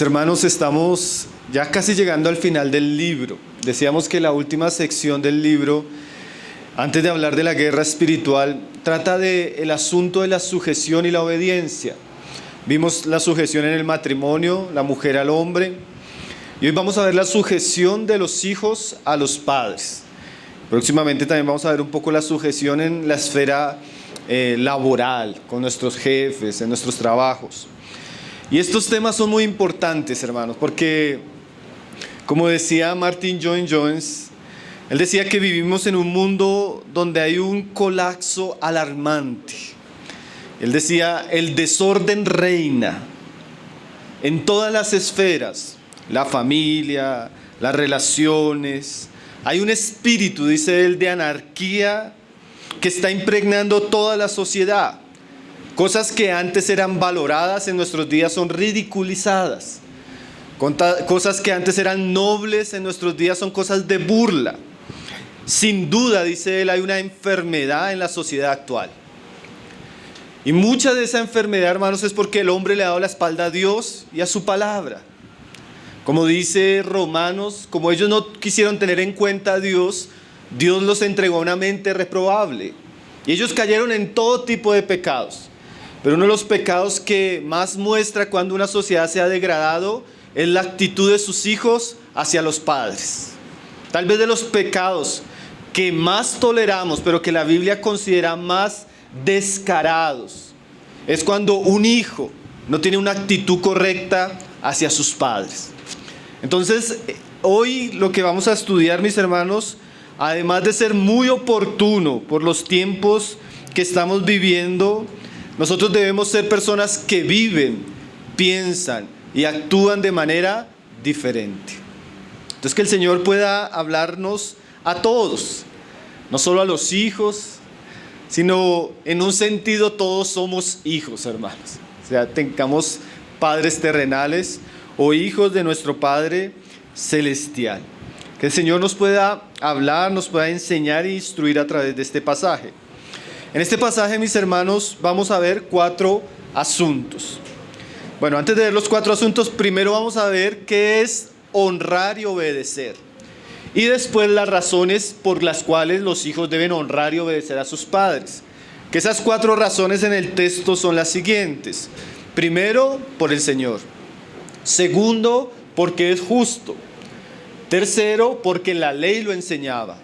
Mis hermanos, estamos ya casi llegando al final del libro. Decíamos que la última sección del libro, antes de hablar de la guerra espiritual, trata del asunto de la sujeción y la obediencia. Vimos la sujeción en el matrimonio, la mujer al hombre, y hoy vamos a ver la sujeción de los hijos a los padres. Próximamente también vamos a ver un poco la sujeción en la esfera laboral, con nuestros jefes, en nuestros trabajos. Y estos temas son muy importantes, hermanos, porque, como decía Martin Lloyd-Jones, él decía que vivimos en un mundo donde hay un colapso alarmante. Él decía, el desorden reina en todas las esferas, la familia, las relaciones. Hay un espíritu, dice él, de anarquía que está impregnando toda la sociedad. Cosas que antes eran valoradas en nuestros días son ridiculizadas. Cosas que antes eran nobles en nuestros días son cosas de burla. Sin duda, dice él, hay una enfermedad en la sociedad actual. Y mucha de esa enfermedad, hermanos, es porque el hombre le ha dado la espalda a Dios y a su palabra. Como dice Romanos, como ellos no quisieron tener en cuenta a Dios, Dios los entregó a una mente reprobable. Y ellos cayeron en todo tipo de pecados. Pero uno de los pecados que más muestra cuando una sociedad se ha degradado es la actitud de sus hijos hacia los padres. Tal vez de los pecados que más toleramos, pero que la Biblia considera más descarados, es cuando un hijo no tiene una actitud correcta hacia sus padres. Entonces, hoy lo que vamos a estudiar, mis hermanos, además de ser muy oportuno por los tiempos que estamos viviendo, nosotros debemos ser personas que viven, piensan y actúan de manera diferente. Entonces, que el Señor pueda hablarnos a todos, no solo a los hijos, sino en un sentido todos somos hijos, hermanos. O sea, tengamos padres terrenales o hijos de nuestro Padre celestial. Que el Señor nos pueda hablar, nos pueda enseñar e instruir a través de este pasaje. En este pasaje, mis hermanos, vamos a ver 4 asuntos. Bueno, antes de ver los 4 asuntos, primero vamos a ver qué es honrar y obedecer. Y después las razones por las cuales los hijos deben honrar y obedecer a sus padres. Que esas 4 razones en el texto son las siguientes. Primero, por el Señor. Segundo, porque es justo. Tercero, porque la ley lo enseñaba.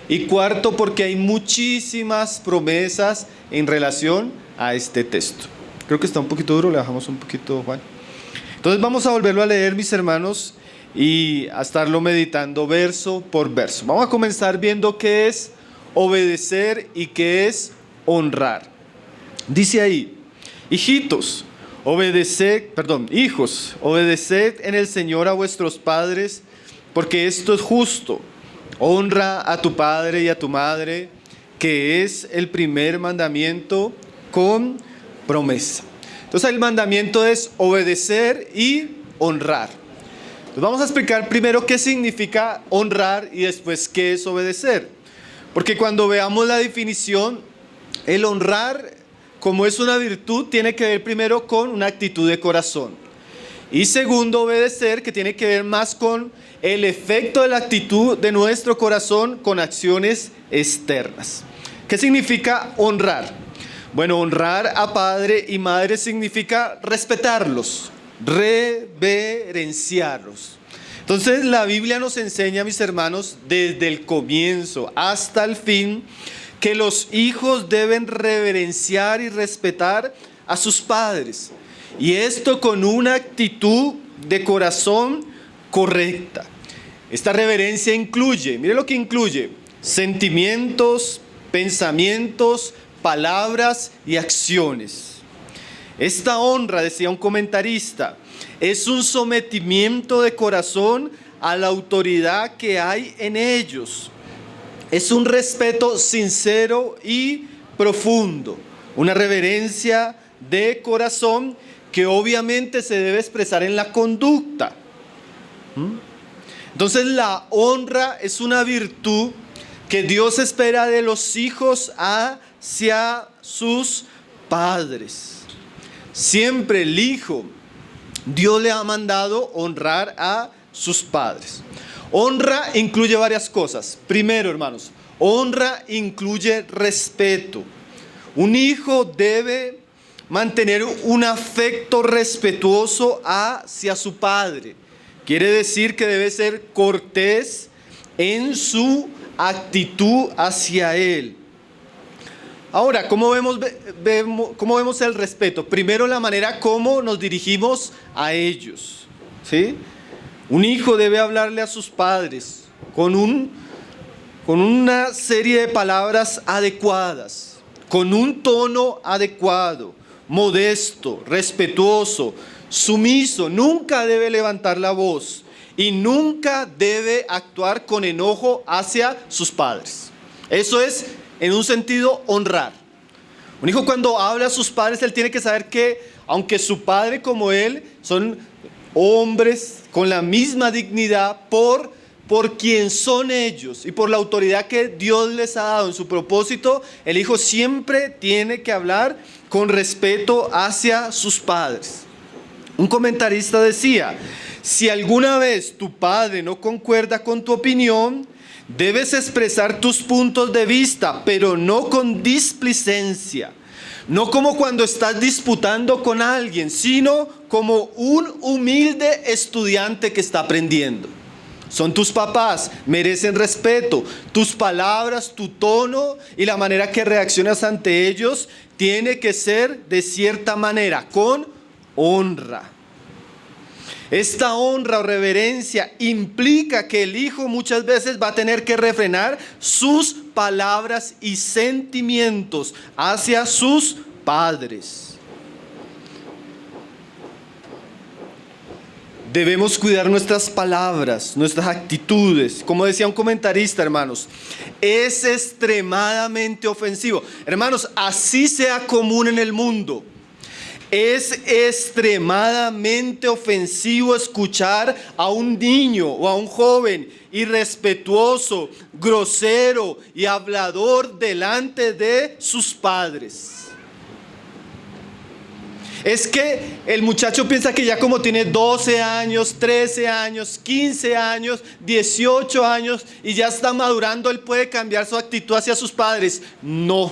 Y cuarto, porque hay muchísimas promesas en relación a este texto. Creo que está un poquito duro, le bajamos un poquito, Juan. Entonces vamos a volverlo a leer, mis hermanos, y a estarlo meditando verso por verso. Vamos a comenzar viendo qué es obedecer y qué es honrar. Dice ahí, hijos, obedeced en el Señor a vuestros padres, porque esto es justo. Honra a tu padre y a tu madre, que es el primer mandamiento con promesa. Entonces el mandamiento es obedecer y honrar. Entonces vamos a explicar primero qué significa honrar y después qué es obedecer. Porque cuando veamos la definición, el honrar, como es una virtud, tiene que ver primero con una actitud de corazón. Y segundo, obedecer, que tiene que ver más con el efecto de la actitud de nuestro corazón con acciones externas. ¿Qué significa honrar? Bueno, honrar a padre y madre significa respetarlos, reverenciarlos. Entonces la Biblia nos enseña, mis hermanos, desde el comienzo hasta el fin, que los hijos deben reverenciar y respetar a sus padres. Y esto con una actitud de corazón correcta. Esta reverencia incluye, mire lo que incluye, sentimientos, pensamientos, palabras y acciones. Esta honra, decía un comentarista, es un sometimiento de corazón a la autoridad que hay en ellos. Es un respeto sincero y profundo, una reverencia de corazón que obviamente se debe expresar en la conducta. Entonces la honra es una virtud que Dios espera de los hijos hacia sus padres. Siempre el hijo Dios le ha mandado honrar a sus padres. Honra incluye varias cosas. Primero, hermanos, honra incluye respeto. Un hijo debe mantener un afecto respetuoso hacia su padre. Quiere decir que debe ser cortés en su actitud hacia él. Ahora, ¿cómo vemos el respeto? Primero, la manera como nos dirigimos a ellos, ¿sí? Un hijo debe hablarle a sus padres con una serie de palabras adecuadas, con un tono adecuado, modesto, respetuoso, sumiso. Nunca debe levantar la voz y nunca debe actuar con enojo hacia sus padres. Eso es, en un sentido, honrar. Un hijo, cuando habla a sus padres, él tiene que saber que, aunque su padre como él son hombres con la misma dignidad por quien son ellos y por la autoridad que Dios les ha dado en su propósito, el hijo siempre tiene que hablar con respeto hacia sus padres. Un comentarista decía: si alguna vez tu padre no concuerda con tu opinión, debes expresar tus puntos de vista, pero no con displicencia. No como cuando estás disputando con alguien, sino como un humilde estudiante que está aprendiendo. Son tus papás, merecen respeto. Tus palabras, tu tono y la manera que reaccionas ante ellos tiene que ser de cierta manera, con honra. Esta honra o reverencia implica que el hijo muchas veces va a tener que refrenar sus palabras y sentimientos hacia sus padres. Debemos cuidar nuestras palabras, nuestras actitudes. Como decía un comentarista, hermanos, es extremadamente ofensivo. Hermanos, así sea común en el mundo. Es extremadamente ofensivo escuchar a un niño o a un joven irrespetuoso, grosero y hablador delante de sus padres. Es que el muchacho piensa que ya como tiene 12 años, 13 años, 15 años, 18 años y ya está madurando, él puede cambiar su actitud hacia sus padres. No.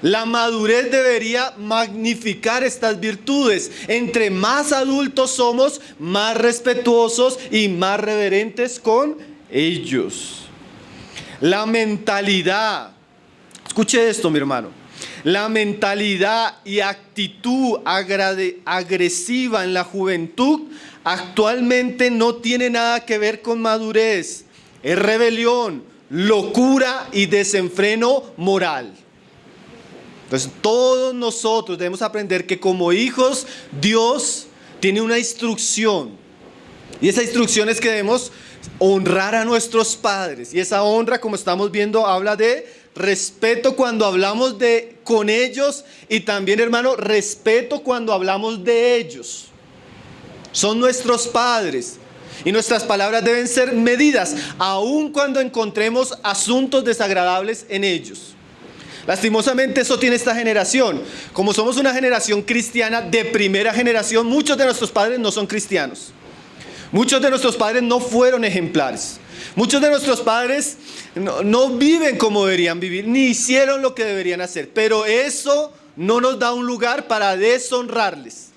La madurez debería magnificar estas virtudes. Entre más adultos somos, más respetuosos y más reverentes con ellos. La mentalidad, escuche esto, mi hermano. La mentalidad y actitud agresiva en la juventud actualmente no tiene nada que ver con madurez. Es rebelión, locura y desenfreno moral. Entonces todos nosotros debemos aprender que como hijos Dios tiene una instrucción. Y esa instrucción es que debemos honrar a nuestros padres. Y esa honra, como estamos viendo, habla de respeto cuando hablamos con ellos. Y también, hermano, respeto cuando hablamos de ellos. Son nuestros padres. Y nuestras palabras deben ser medidas, aun cuando encontremos asuntos desagradables en ellos. Lastimosamente eso tiene esta generación. Como somos una generación cristiana de primera generación, muchos de nuestros padres no son cristianos. Muchos de nuestros padres no fueron ejemplares. Muchos de nuestros padres no viven como deberían vivir, ni hicieron lo que deberían hacer. Pero eso no nos da un lugar para deshonrarles.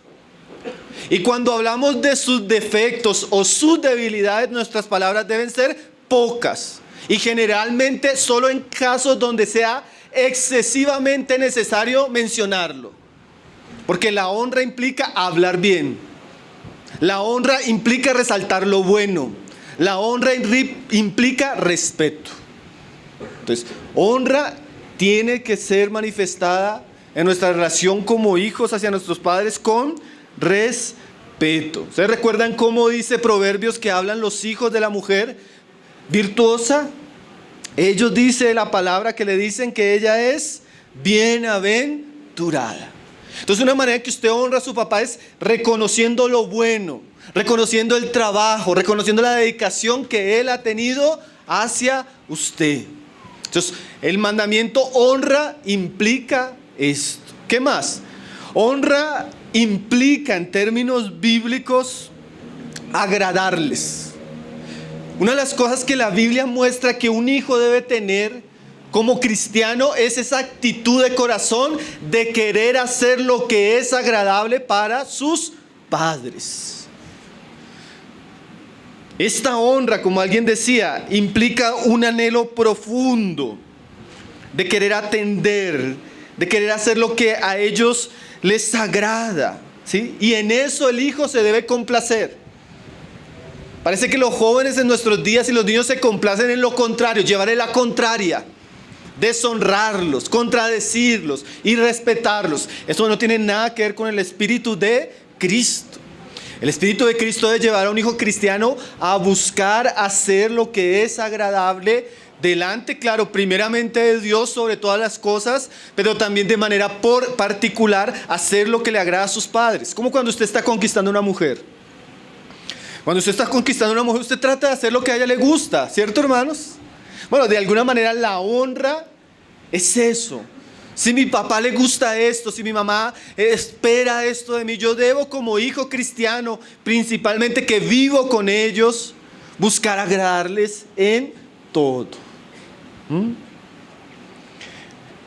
Y cuando hablamos de sus defectos o sus debilidades, nuestras palabras deben ser pocas. Y generalmente solo en casos donde sea excesivamente necesario mencionarlo, porque la honra implica hablar bien, la honra implica resaltar lo bueno, la honra implica respeto. Entonces, honra tiene que ser manifestada en nuestra relación como hijos hacia nuestros padres con respeto. ¿Ustedes recuerdan cómo dice Proverbios que hablan los hijos de la mujer virtuosa? Ellos dicen la palabra que le dicen que ella es bienaventurada. Entonces una manera que usted honra a su papá es reconociendo lo bueno, reconociendo el trabajo, reconociendo la dedicación que él ha tenido hacia usted. Entonces el mandamiento honra implica esto. ¿Qué más? Honra implica en términos bíblicos agradarles. Una de las cosas que la Biblia muestra que un hijo debe tener como cristiano es esa actitud de corazón de querer hacer lo que es agradable para sus padres. Esta honra, como alguien decía, implica un anhelo profundo de querer atender, de querer hacer lo que a ellos les agrada, ¿sí? Y en eso el hijo se debe complacer. Parece que los jóvenes en nuestros días y los niños se complacen en lo contrario, llevarle la contraria, deshonrarlos, contradecirlos y respetarlos. Eso no tiene nada que ver con el espíritu de Cristo. El espíritu de Cristo debe llevar a un hijo cristiano a buscar hacer lo que es agradable delante, claro, primeramente de Dios sobre todas las cosas, pero también de manera particular hacer lo que le agrada a sus padres. Como cuando usted está conquistando a una mujer. Cuando usted está conquistando a una mujer, usted trata de hacer lo que a ella le gusta, ¿cierto, hermanos? Bueno, de alguna manera la honra es eso. Si mi papá le gusta esto, si mi mamá espera esto de mí, yo debo como hijo cristiano, principalmente que vivo con ellos, buscar agradarles en todo.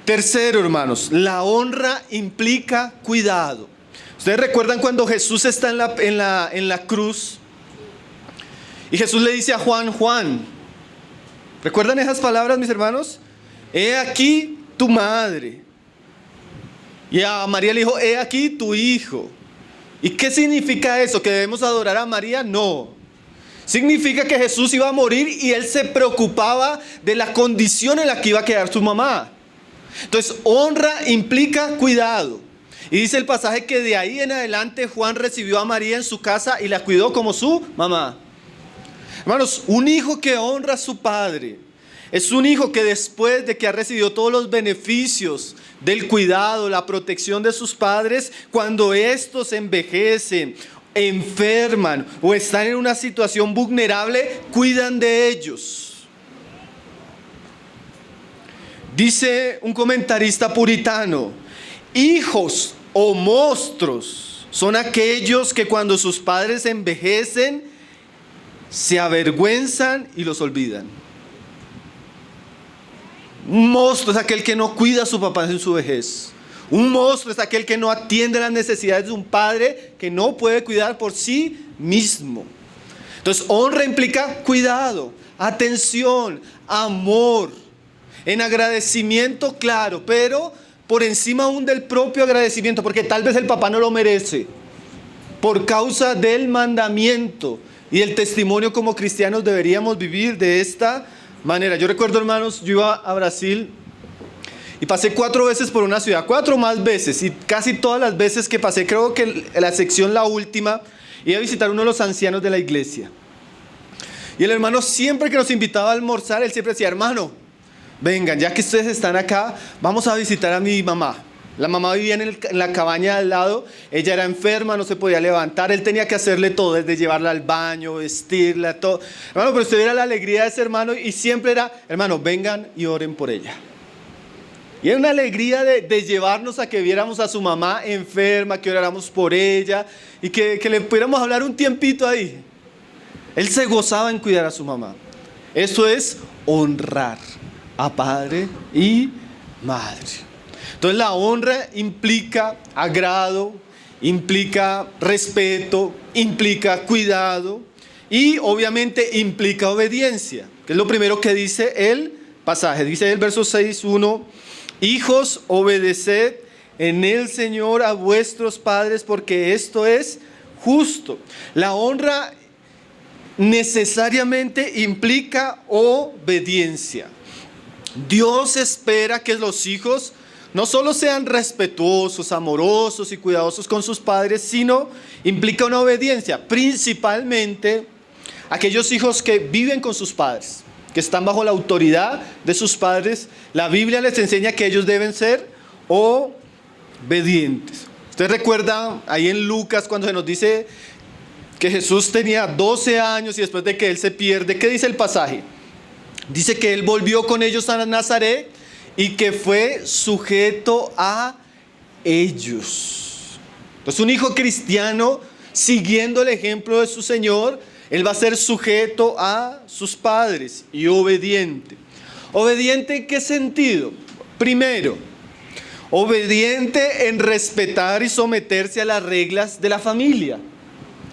Tercero, hermanos, la honra implica cuidado. Ustedes recuerdan cuando Jesús está en la cruz y Jesús le dice a Juan, ¿recuerdan esas palabras, mis hermanos? He aquí tu madre. Y a María le dijo, he aquí tu hijo. ¿Y qué significa eso? ¿Que debemos adorar a María? No. Significa que Jesús iba a morir y él se preocupaba de la condición en la que iba a quedar su mamá. Entonces, honra implica cuidado. Y dice el pasaje que de ahí en adelante Juan recibió a María en su casa y la cuidó como su mamá. Hermanos, un hijo que honra a su padre es un hijo que después de que ha recibido todos los beneficios del cuidado, la protección de sus padres, cuando estos envejecen, enferman o están en una situación vulnerable, cuidan de ellos. Dice un comentarista puritano, hijos o monstruos son aquellos que cuando sus padres envejecen, se avergüenzan y los olvidan. Un monstruo es aquel que no cuida a su papá en su vejez. Un monstruo es aquel que no atiende las necesidades de un padre que no puede cuidar por sí mismo. Entonces, honra implica cuidado, atención, amor, en agradecimiento, claro, pero por encima aún del propio agradecimiento, porque tal vez el papá no lo merece, por causa del mandamiento y el testimonio como cristianos deberíamos vivir de esta manera. Yo recuerdo, hermanos, yo iba a Brasil y pasé 4 veces por una ciudad, 4 más veces, y casi todas las veces que pasé, creo que la sección, la última, iba a visitar uno de los ancianos de la iglesia. Y el hermano siempre que nos invitaba a almorzar, él siempre decía, hermano, vengan, ya que ustedes están acá, vamos a visitar a mi mamá. La mamá vivía en la cabaña al lado, ella era enferma, no se podía levantar, él tenía que hacerle todo, desde llevarla al baño, vestirla, todo. Hermano, pero usted viera la alegría de ese hermano y siempre era, hermano, vengan y oren por ella. Y era una alegría de llevarnos a que viéramos a su mamá enferma, que oráramos por ella y que le pudiéramos hablar un tiempito ahí. Él se gozaba en cuidar a su mamá. Eso es honrar a padre y madre. Entonces la honra implica agrado, implica respeto, implica cuidado y obviamente implica obediencia, que es lo primero que dice el pasaje. Dice el verso 6:1, hijos, obedeced en el Señor a vuestros padres porque esto es justo. La honra necesariamente implica obediencia. Dios espera que los hijos no solo sean respetuosos, amorosos y cuidadosos con sus padres, sino implica una obediencia, principalmente aquellos hijos que viven con sus padres, que están bajo la autoridad de sus padres. La Biblia les enseña que ellos deben ser obedientes. Usted recuerda ahí en Lucas cuando se nos dice que Jesús tenía 12 años y después de que él se pierde, ¿qué dice el pasaje? Dice que él volvió con ellos a Nazaret y que fue sujeto a ellos. Entonces un hijo cristiano, siguiendo el ejemplo de su Señor, él va a ser sujeto a sus padres y obediente. ¿Obediente en qué sentido? Primero, obediente en respetar y someterse a las reglas de la familia.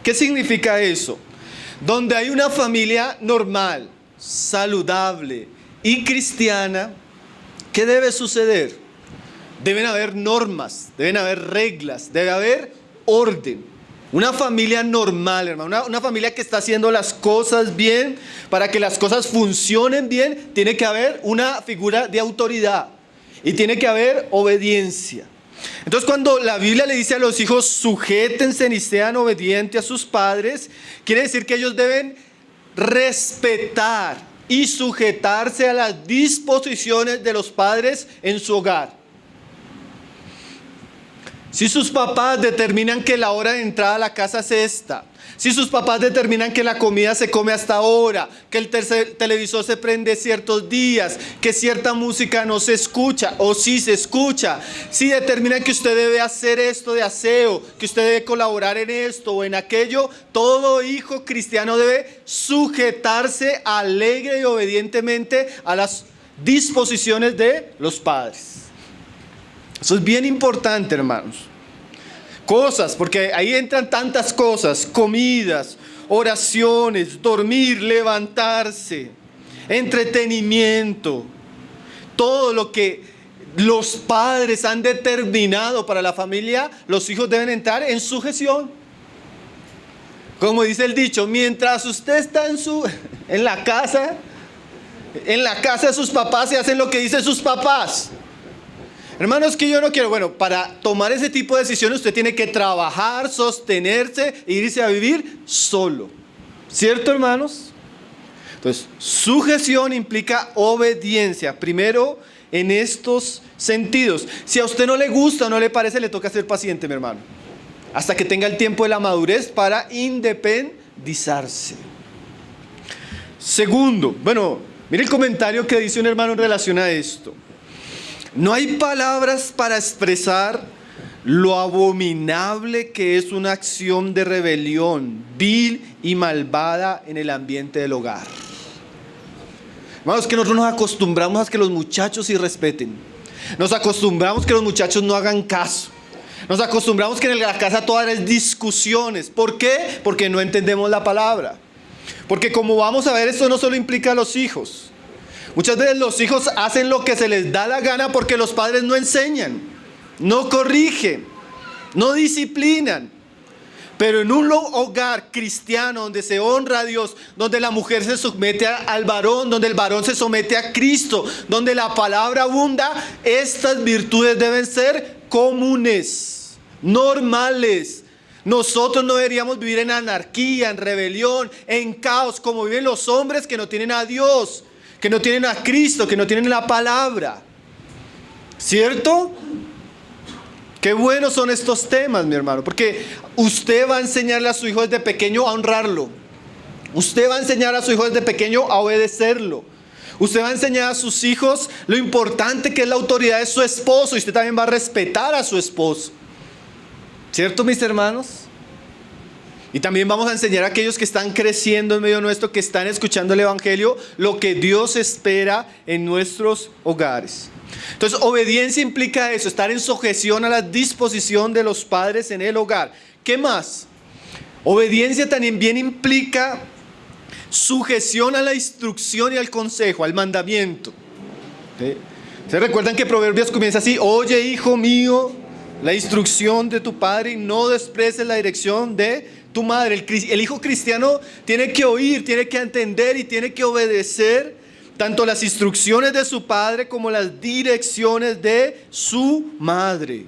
¿Qué significa eso? Donde hay una familia normal, saludable y cristiana, ¿qué debe suceder? Deben haber normas, deben haber reglas, debe haber orden. Una familia normal, hermano, una familia que está haciendo las cosas bien, para que las cosas funcionen bien, tiene que haber una figura de autoridad y tiene que haber obediencia. Entonces, cuando la Biblia le dice a los hijos, sujétense y sean obedientes a sus padres, quiere decir que ellos deben respetar y sujetarse a las disposiciones de los padres en su hogar. Si sus papás determinan que la hora de entrada a la casa es esta, si sus papás determinan que la comida se come hasta ahora, que el televisor se prende ciertos días, que cierta música no se escucha o sí se escucha, si determinan que usted debe hacer esto de aseo, que usted debe colaborar en esto o en aquello, todo hijo cristiano debe sujetarse alegre y obedientemente a las disposiciones de los padres. Eso es bien importante, hermanos. Cosas, porque ahí entran tantas cosas: comidas, oraciones, dormir, levantarse, entretenimiento. Todo lo que los padres han determinado para la familia, los hijos deben entrar en sujeción. Como dice el dicho, mientras usted está en la casa de sus papás, se hacen lo que dicen sus papás. Hermanos, que yo no quiero, para tomar ese tipo de decisiones usted tiene que trabajar, sostenerse e irse a vivir solo. ¿Cierto, hermanos? Entonces, sujeción implica obediencia. Primero, en estos sentidos. Si a usted no le gusta o no le parece, le toca ser paciente, mi hermano. Hasta que tenga el tiempo de la madurez para independizarse. Segundo, mire el comentario que dice un hermano en relación a esto. No hay palabras para expresar lo abominable que es una acción de rebelión, vil y malvada en el ambiente del hogar. Hermanos, que nosotros nos acostumbramos a que los muchachos sí respeten. Nos acostumbramos que los muchachos no hagan caso. Nos acostumbramos que en la casa todas las discusiones. ¿Por qué? Porque no entendemos la palabra. Porque como vamos a ver, esto no solo implica a los hijos. Muchas veces los hijos hacen lo que se les da la gana porque los padres no enseñan, no corrigen, no disciplinan. Pero en un hogar cristiano donde se honra a Dios, donde la mujer se somete al varón, donde el varón se somete a Cristo, donde la palabra abunda, estas virtudes deben ser comunes, normales. Nosotros no deberíamos vivir en anarquía, en rebelión, en caos, como viven los hombres que no tienen a Dios, que no tienen a Cristo, que no tienen la palabra. ¿Cierto? Qué buenos son estos temas, mi hermano, porque usted va a enseñarle a su hijo desde pequeño a honrarlo. Usted va a enseñar a su hijo desde pequeño a obedecerlo. Usted va a enseñar a sus hijos lo importante que es la autoridad de su esposo, y usted también va a respetar a su esposo. ¿Cierto, mis hermanos? Y también vamos a enseñar a aquellos que están creciendo en medio nuestro, que están escuchando el Evangelio, lo que Dios espera en nuestros hogares. Entonces, obediencia implica eso, estar en sujeción a la disposición de los padres en el hogar. ¿Qué más? Obediencia también bien implica sujeción a la instrucción y al consejo, al mandamiento. ¿Sí? ¿Se recuerdan que Proverbios comienza así? Oye, hijo mío, la instrucción de tu padre y no desprecies la dirección de tu madre. El hijo cristiano tiene que oír, tiene que entender y tiene que obedecer tanto las instrucciones de su padre como las direcciones de su madre.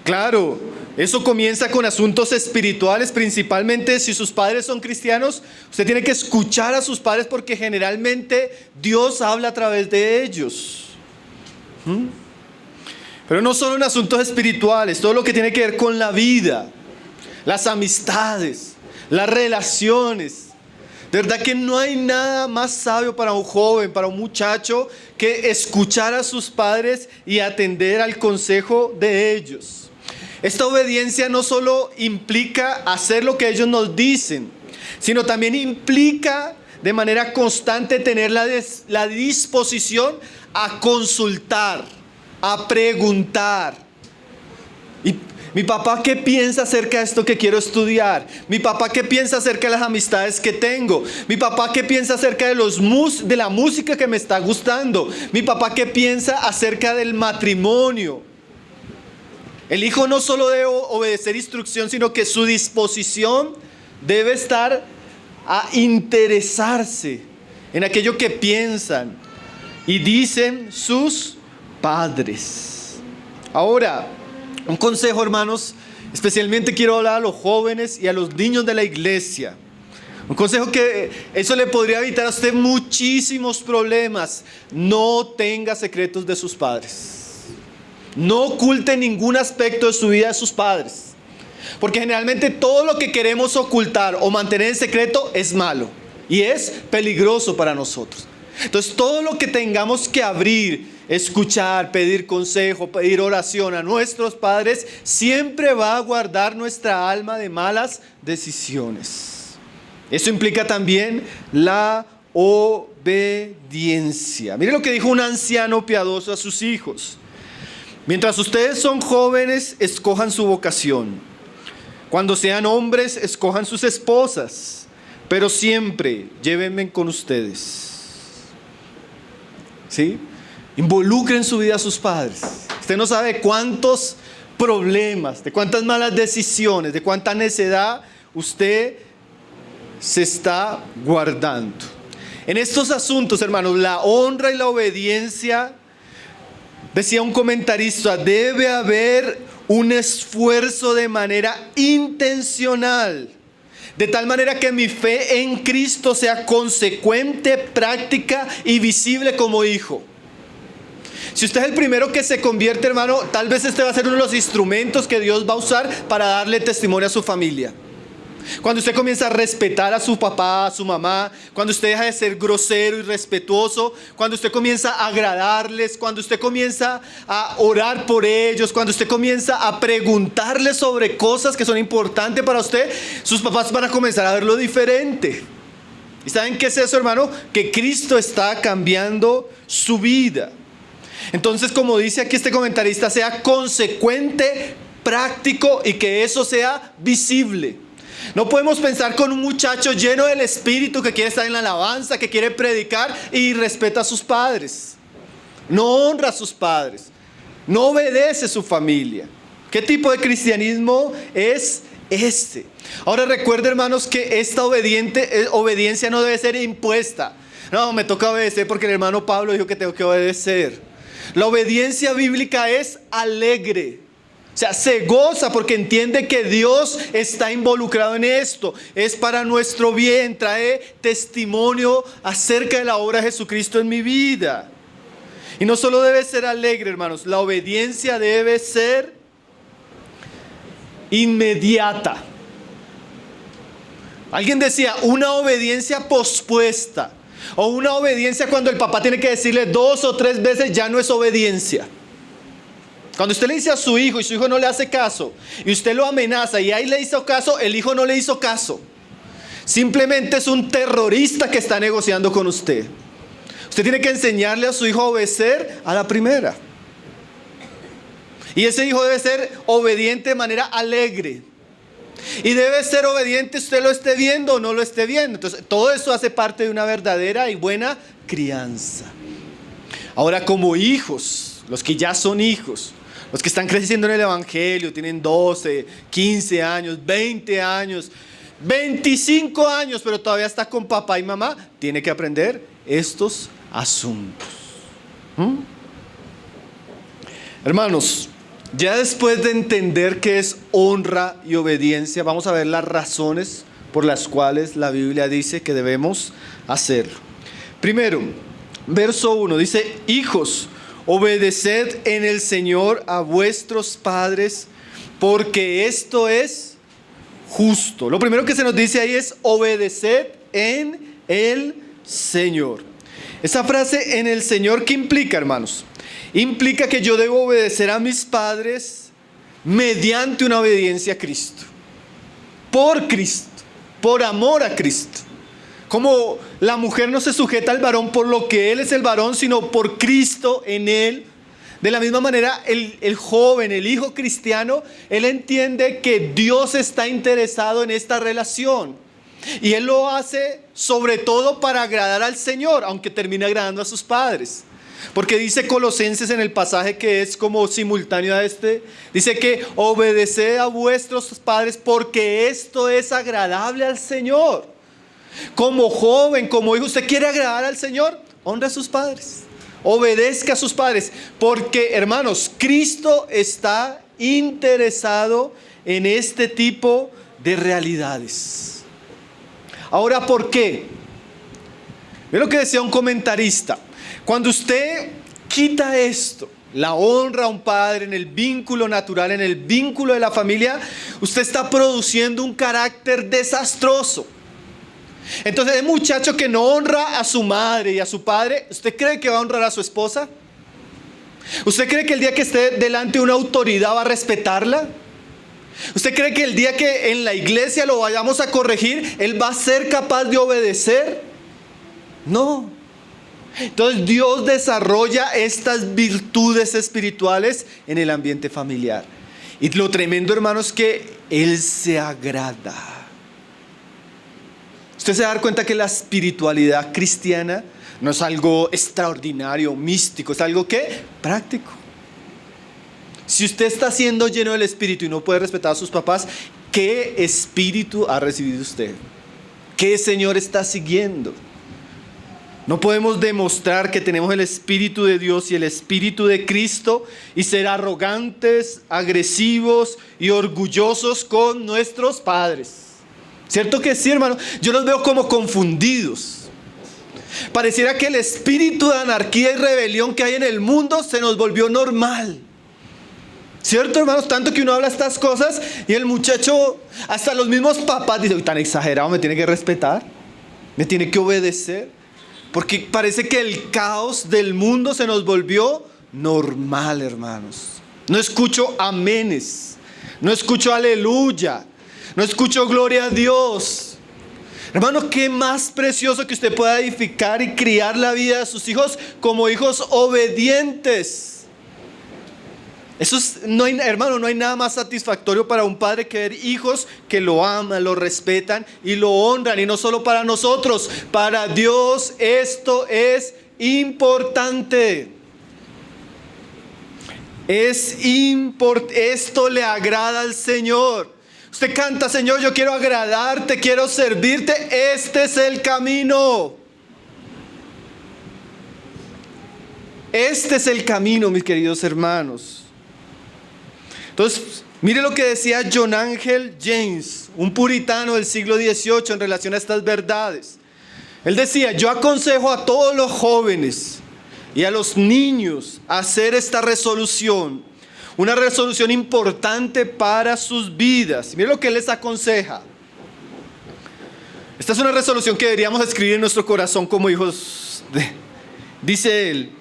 Claro, eso comienza con asuntos espirituales, principalmente si sus padres son cristianos. Usted tiene que escuchar a sus padres porque generalmente Dios habla a través de ellos. Pero no solo en asuntos espirituales, todo lo que tiene que ver con la vida, las amistades, las relaciones. De verdad que no hay nada más sabio para un joven, para un muchacho, que escuchar a sus padres y atender al consejo de ellos. Esta obediencia no solo implica hacer lo que ellos nos dicen, sino también implica de manera constante tener la disposición a consultar, a preguntar. Y mi papá, ¿qué piensa acerca de esto que quiero estudiar? Mi papá, ¿qué piensa acerca de las amistades que tengo? Mi papá, ¿qué piensa acerca de la música que me está gustando? Mi papá, ¿qué piensa acerca del matrimonio? El hijo no solo debe obedecer instrucción, sino que su disposición debe estar a interesarse en aquello que piensan y dicen sus padres. Ahora, un consejo, hermanos, especialmente quiero hablar a los jóvenes y a los niños de la iglesia. Un consejo que eso le podría evitar a usted muchísimos problemas. No tenga secretos de sus padres. No oculte ningún aspecto de su vida de sus padres. Porque generalmente todo lo que queremos ocultar o mantener en secreto es malo y es peligroso para nosotros. Entonces todo lo que tengamos que abrir, escuchar, pedir consejo, pedir oración a nuestros padres, siempre va a guardar nuestra alma de malas decisiones. Eso implica también la obediencia. Mire lo que dijo un anciano piadoso a sus hijos: mientras ustedes son jóvenes, escojan su vocación. Cuando sean hombres, escojan sus esposas, pero siempre llévenme con ustedes. ¿Sí? Involucren su vida a sus padres. Usted no sabe cuántos problemas, de cuántas malas decisiones, de cuánta necedad usted se está guardando. En estos asuntos, hermanos, la honra y la obediencia, decía un comentarista, debe haber un esfuerzo de manera intencional, de tal manera que mi fe en Cristo sea consecuente, práctica y visible como hijo. Si usted es el primero que se convierte, hermano, tal vez este va a ser uno de los instrumentos que Dios va a usar para darle testimonio a su familia. Cuando usted comienza a respetar a su papá, a su mamá, cuando usted deja de ser grosero y respetuoso, cuando usted comienza a agradarles, cuando usted comienza a orar por ellos, cuando usted comienza a preguntarles sobre cosas que son importantes para usted, sus papás van a comenzar a verlo diferente. ¿Y saben qué es eso, hermano? Que Cristo está cambiando su vida. Entonces, como dice aquí este comentarista, sea consecuente, práctico y que eso sea visible. No podemos pensar con un muchacho lleno del Espíritu que quiere estar en la alabanza, que quiere predicar y respeta a sus padres. No honra a sus padres. No obedece a su familia. ¿Qué tipo de cristianismo es este? Ahora recuerde, hermanos, que esta obediencia no debe ser impuesta. No, me toca obedecer porque el hermano Pablo dijo que tengo que obedecer. La obediencia bíblica es alegre. O sea, se goza porque entiende que Dios está involucrado en esto. Es para nuestro bien, trae testimonio acerca de la obra de Jesucristo en mi vida. Y no solo debe ser alegre, hermanos, la obediencia debe ser inmediata. Alguien decía, una obediencia pospuesta, o una obediencia cuando el papá tiene que decirle 2 o 3 veces, ya no es obediencia. Cuando usted le dice a su hijo y su hijo no le hace caso, y usted lo amenaza y ahí le hizo caso, el hijo no le hizo caso. Simplemente es un terrorista que está negociando con usted. Usted tiene que enseñarle a su hijo a obedecer a la primera. Y ese hijo debe ser obediente de manera alegre. Y debe ser obediente, usted lo esté viendo o no lo esté viendo. Entonces, todo eso hace parte de una verdadera y buena crianza. Ahora, como hijos, los que ya son hijos, los que están creciendo en el Evangelio, tienen 12, 15 años, 20 años, 25 años, pero todavía está con papá y mamá, tiene que aprender estos asuntos. Hermanos, ya después de entender qué es honra y obediencia, vamos a ver las razones por las cuales la Biblia dice que debemos hacerlo. Primero, verso 1 dice: hijos, obedeced en el Señor a vuestros padres, porque esto es justo. Lo primero que se nos dice ahí es obedeced en el Señor. Esa frase en el Señor, ¿qué implica, hermanos? Implica que yo debo obedecer a mis padres mediante una obediencia a Cristo, por amor a Cristo. Como la mujer no se sujeta al varón por lo que él es el varón, sino por Cristo en él. De la misma manera, el joven, el hijo cristiano, él entiende que Dios está interesado en esta relación. Y él lo hace sobre todo para agradar al Señor, aunque termine agradando a sus padres. Porque dice Colosenses en el pasaje que es como simultáneo a este, dice que obedeced a vuestros padres porque esto es agradable al Señor. Como joven, como hijo, usted quiere agradar al Señor, honre a sus padres, obedezca a sus padres, porque hermanos, Cristo está interesado en este tipo de realidades. Ahora, ¿por qué? Ve lo que decía un comentarista. Cuando usted quita esto, la honra a un padre en el vínculo natural, en el vínculo de la familia, usted está produciendo un carácter desastroso. Entonces, el muchacho que no honra a su madre y a su padre, ¿usted cree que va a honrar a su esposa? ¿Usted cree que el día que esté delante de una autoridad va a respetarla? ¿Usted cree que el día que en la iglesia lo vayamos a corregir, él va a ser capaz de obedecer? No. Entonces Dios desarrolla estas virtudes espirituales en el ambiente familiar. Y lo tremendo, hermano, es que Él se agrada. Usted se va a dar cuenta que la espiritualidad cristiana no es algo extraordinario, místico, es algo ¿qué? Práctico. Si usted está siendo lleno del Espíritu y no puede respetar a sus papás, ¿qué espíritu ha recibido usted? ¿Qué Señor está siguiendo? No podemos demostrar que tenemos el Espíritu de Dios y el Espíritu de Cristo y ser arrogantes, agresivos y orgullosos con nuestros padres. ¿Cierto que sí, hermano? Yo los veo como confundidos. Pareciera que el espíritu de anarquía y rebelión que hay en el mundo se nos volvió normal. ¿Cierto, hermanos? Tanto que uno habla estas cosas y el muchacho, hasta los mismos papás dicen, tan exagerado, me tiene que respetar, me tiene que obedecer. Porque parece que el caos del mundo se nos volvió normal, hermanos. No escucho amenes, no escucho aleluya, no escucho gloria a Dios. Hermano, qué más precioso que usted pueda edificar y criar la vida de sus hijos como hijos obedientes. Hermano, no hay nada más satisfactorio para un padre que ver hijos que lo aman, lo respetan y lo honran. Y no solo para nosotros, para Dios esto es importante. Esto le agrada al Señor. Usted canta, Señor, yo quiero agradarte, quiero servirte. Este es el camino. Este es el camino, mis queridos hermanos. Entonces, mire lo que decía John Angel James, un puritano del siglo XVIII en relación a estas verdades. Él decía, yo aconsejo a todos los jóvenes y a los niños a hacer esta resolución, una resolución importante para sus vidas. Mire lo que él les aconseja. Esta es una resolución que deberíamos escribir en nuestro corazón como hijos dice él.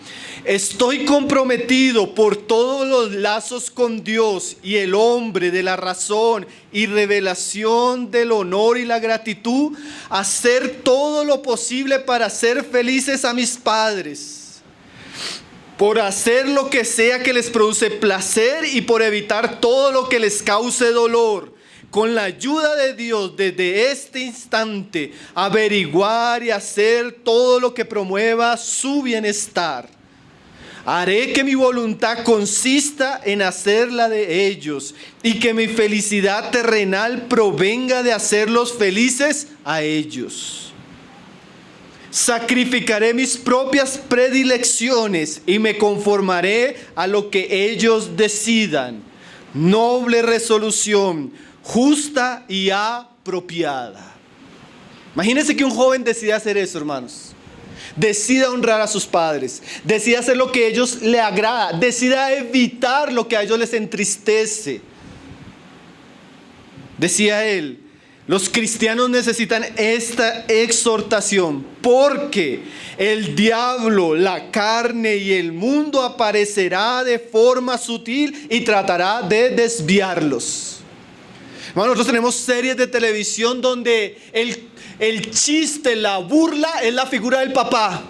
Estoy comprometido por todos los lazos con Dios y el hombre de la razón y revelación del honor y la gratitud a hacer todo lo posible para hacer felices a mis padres, por hacer lo que sea que les produce placer y por evitar todo lo que les cause dolor. Con la ayuda de Dios, desde este instante, averiguar y hacer todo lo que promueva su bienestar. Haré que mi voluntad consista en hacer la de ellos y que mi felicidad terrenal provenga de hacerlos felices a ellos. Sacrificaré mis propias predilecciones y me conformaré a lo que ellos decidan. Noble resolución, justa y apropiada. Imagínense que un joven decida hacer eso, hermanos. Decida honrar a sus padres, decida hacer lo que a ellos les agrada, decida evitar lo que a ellos les entristece. Decía él, Los cristianos necesitan esta exhortación porque el diablo, la carne y el mundo aparecerá de forma sutil y tratará de desviarlos. Bueno, nosotros tenemos series de televisión donde el chiste, la burla es la figura del papá.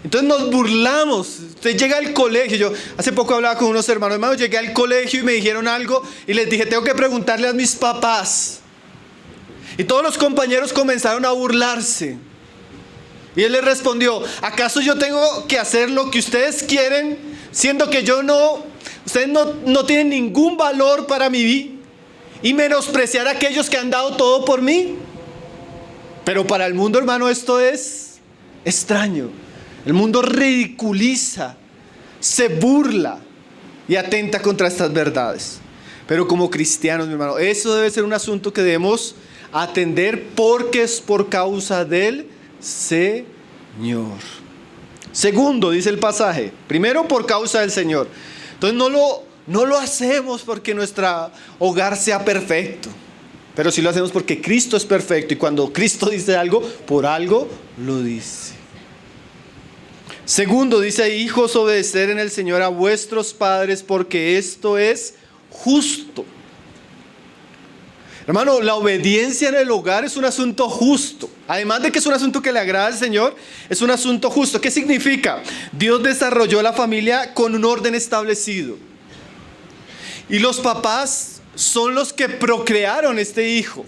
Entonces nos burlamos. Usted llega al colegio. Yo hace poco hablaba con unos hermanos, llegué al colegio y me dijeron algo y les dije, tengo que preguntarle a mis papás. Y todos los compañeros comenzaron a burlarse. Y él les respondió, ¿acaso yo tengo que hacer lo que ustedes quieren, siendo que ustedes no tienen ningún valor para mi vida y menospreciar a aquellos que han dado todo por mí? Pero para el mundo, hermano, esto es extraño. El mundo ridiculiza, se burla y atenta contra estas verdades. Pero como cristianos, mi hermano, eso debe ser un asunto que debemos atender porque es por causa del Señor. Segundo, dice el pasaje, primero por causa del Señor. Entonces no lo hacemos porque nuestro hogar sea perfecto, pero sí lo hacemos porque Cristo es perfecto y cuando Cristo dice algo, por algo lo dice. Segundo, dice, hijos, obedecer en el Señor a vuestros padres porque esto es justo. Hermano, la obediencia en el hogar es un asunto justo. Además de que es un asunto que le agrada al Señor, es un asunto justo. ¿Qué significa? Dios desarrolló la familia con un orden establecido. Y los papás son los que procrearon este hijo.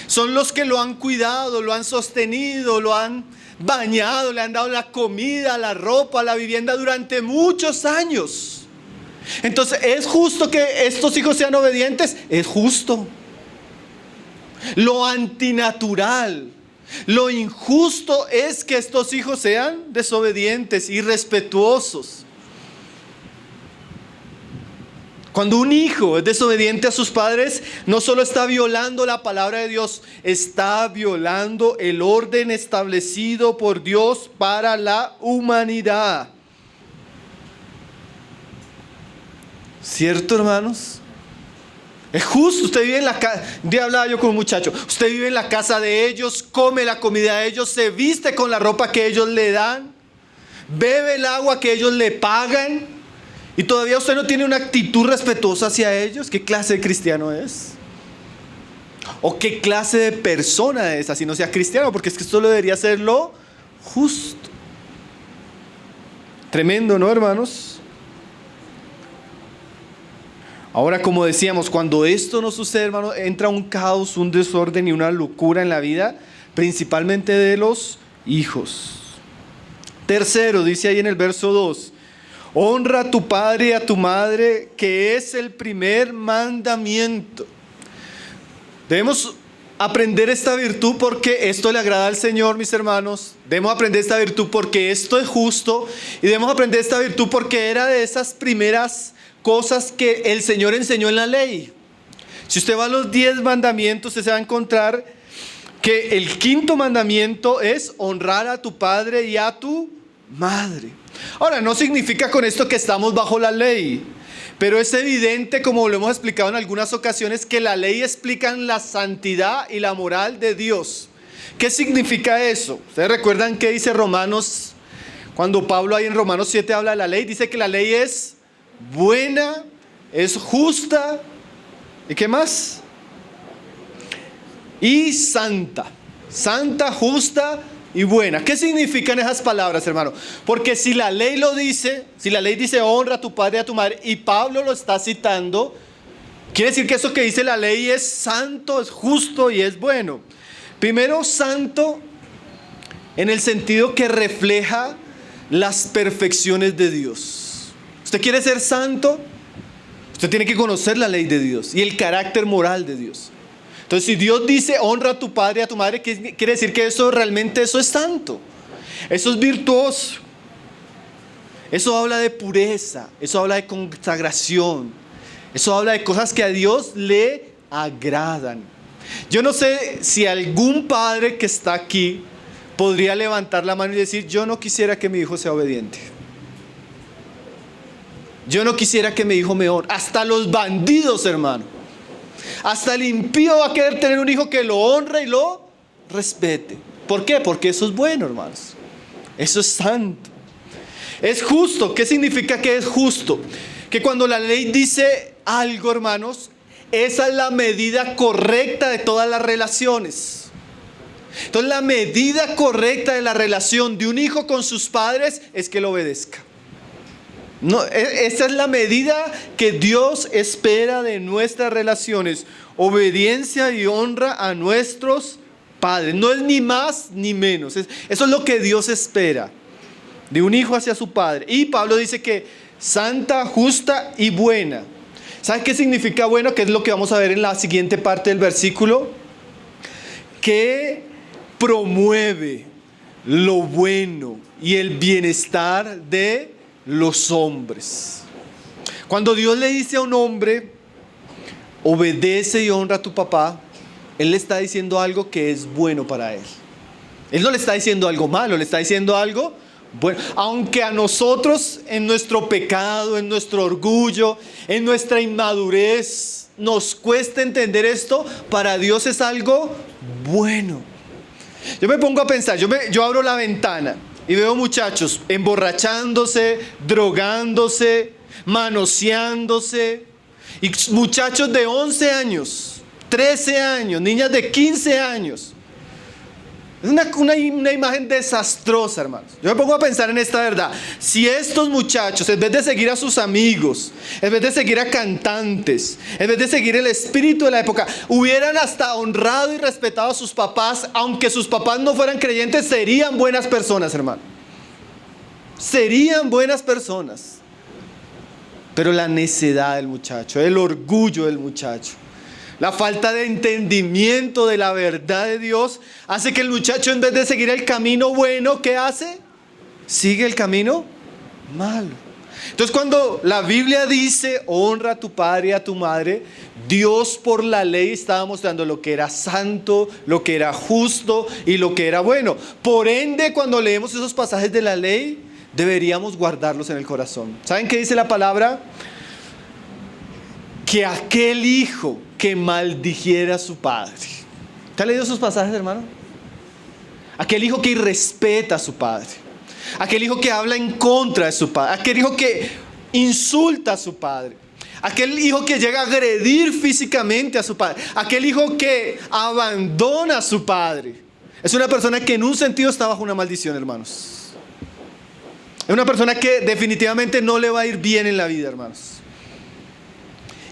Son los que lo han cuidado, lo han sostenido, lo han bañado, le han dado la comida, la ropa, la vivienda durante muchos años. Entonces, ¿es justo que estos hijos sean obedientes? Es justo. Lo antinatural, lo injusto es que estos hijos sean desobedientes, irrespetuosos. Cuando un hijo es desobediente a sus padres, no solo está violando la palabra de Dios, está violando el orden establecido por Dios para la humanidad. ¿Cierto, hermanos? Es justo, usted vive en la casa. Un día hablaba yo con un muchacho, usted vive en la casa de ellos, come la comida de ellos, se viste con la ropa que ellos le dan, bebe el agua que ellos le pagan. ¿Y todavía usted no tiene una actitud respetuosa hacia ellos? ¿Qué clase de cristiano es? ¿O qué clase de persona es? Así no sea cristiano, porque es que esto lo debería ser lo justo. Tremendo, ¿no, hermanos? Ahora, como decíamos, cuando esto no sucede, hermano, entra un caos, un desorden y una locura en la vida, principalmente de los hijos. Tercero, dice ahí en el verso 2. Honra a tu padre y a tu madre, que es el primer mandamiento. Debemos aprender esta virtud porque esto le agrada al Señor, mis hermanos. Debemos aprender esta virtud porque esto es justo. Y debemos aprender esta virtud porque era de esas primeras cosas que el Señor enseñó en la ley. Si usted va a los 10 mandamientos, usted se va a encontrar que el quinto mandamiento es honrar a tu padre y a tu madre. Ahora, no significa con esto que estamos bajo la ley, pero es evidente, como lo hemos explicado en algunas ocasiones, que la ley explica la santidad y la moral de Dios. ¿Qué significa eso? ¿Ustedes recuerdan qué dice Romanos? Cuando Pablo ahí en Romanos 7 habla de la ley, dice que la ley es buena, es justa, ¿y qué más? Y santa. Santa, justa y buena. ¿Qué significan esas palabras, hermano? Porque si la ley lo dice, si la ley dice honra a tu padre y a tu madre, y Pablo lo está citando, quiere decir que eso que dice la ley es santo, es justo y es bueno. Primero, santo en el sentido que refleja las perfecciones de Dios. ¿Usted quiere ser santo? Usted tiene que conocer la ley de Dios y el carácter moral de Dios. Entonces, si Dios dice honra a tu padre y a tu madre, quiere decir que eso realmente es santo. Eso es virtuoso. Eso habla de pureza. Eso habla de consagración. Eso habla de cosas que a Dios le agradan. Yo no sé si algún padre que está aquí podría levantar la mano y decir: yo no quisiera que mi hijo sea obediente. Yo no quisiera que mi hijo me honre. Hasta los bandidos, hermano. Hasta el impío va a querer tener un hijo que lo honre y lo respete. ¿Por qué? Porque eso es bueno, hermanos. Eso es santo. Es justo. ¿Qué significa que es justo? Que cuando la ley dice algo, hermanos, esa es la medida correcta de todas las relaciones. Entonces la medida correcta de la relación de un hijo con sus padres es que lo obedezca. No, esa es la medida que Dios espera de nuestras relaciones. Obediencia y honra a nuestros padres. No es ni más ni menos. Eso es lo que Dios espera de un hijo hacia su padre. Y Pablo dice que santa, justa y buena. ¿Sabe qué significa bueno? Que es lo que vamos a ver en la siguiente parte del versículo. Que promueve lo bueno y el bienestar de los hombres. Cuando Dios le dice a un hombre, obedece y honra a tu papá, Él le está diciendo algo que es bueno para él. Él no le está diciendo algo malo, le está diciendo algo bueno. Aunque a nosotros, en nuestro pecado, en nuestro orgullo, en nuestra inmadurez, nos cuesta entender esto, para Dios es algo bueno. Yo me pongo a pensar, yo abro la ventana y veo muchachos emborrachándose, drogándose, manoseándose, y muchachos de 11 años, 13 años, niñas de 15 años. Es una imagen desastrosa, hermanos. Yo me pongo a pensar en esta verdad. Si estos muchachos, en vez de seguir a sus amigos, en vez de seguir a cantantes, en vez de seguir el espíritu de la época, hubieran hasta honrado y respetado a sus papás, aunque sus papás no fueran creyentes, serían buenas personas, hermano. Serían buenas personas. Pero la necedad del muchacho, el orgullo del muchacho, la falta de entendimiento de la verdad de Dios hace que el muchacho, en vez de seguir el camino bueno, ¿qué hace? Sigue el camino malo. Entonces, cuando la Biblia dice honra a tu padre y a tu madre, Dios por la ley estaba mostrando lo que era santo, lo que era justo y lo que era bueno. Por ende, cuando leemos esos pasajes de la ley, deberíamos guardarlos en el corazón. ¿Saben qué dice la palabra? Que aquel hijo que maldijera a su padre. ¿Te ha leído esos pasajes, hermano? Aquel hijo que irrespeta a su padre. Aquel hijo que habla en contra de su padre. Aquel hijo que insulta a su padre. Aquel hijo que llega a agredir físicamente a su padre. Aquel hijo que abandona a su padre. Es una persona que en un sentido está bajo una maldición, hermanos. Es una persona que definitivamente no le va a ir bien en la vida, hermanos.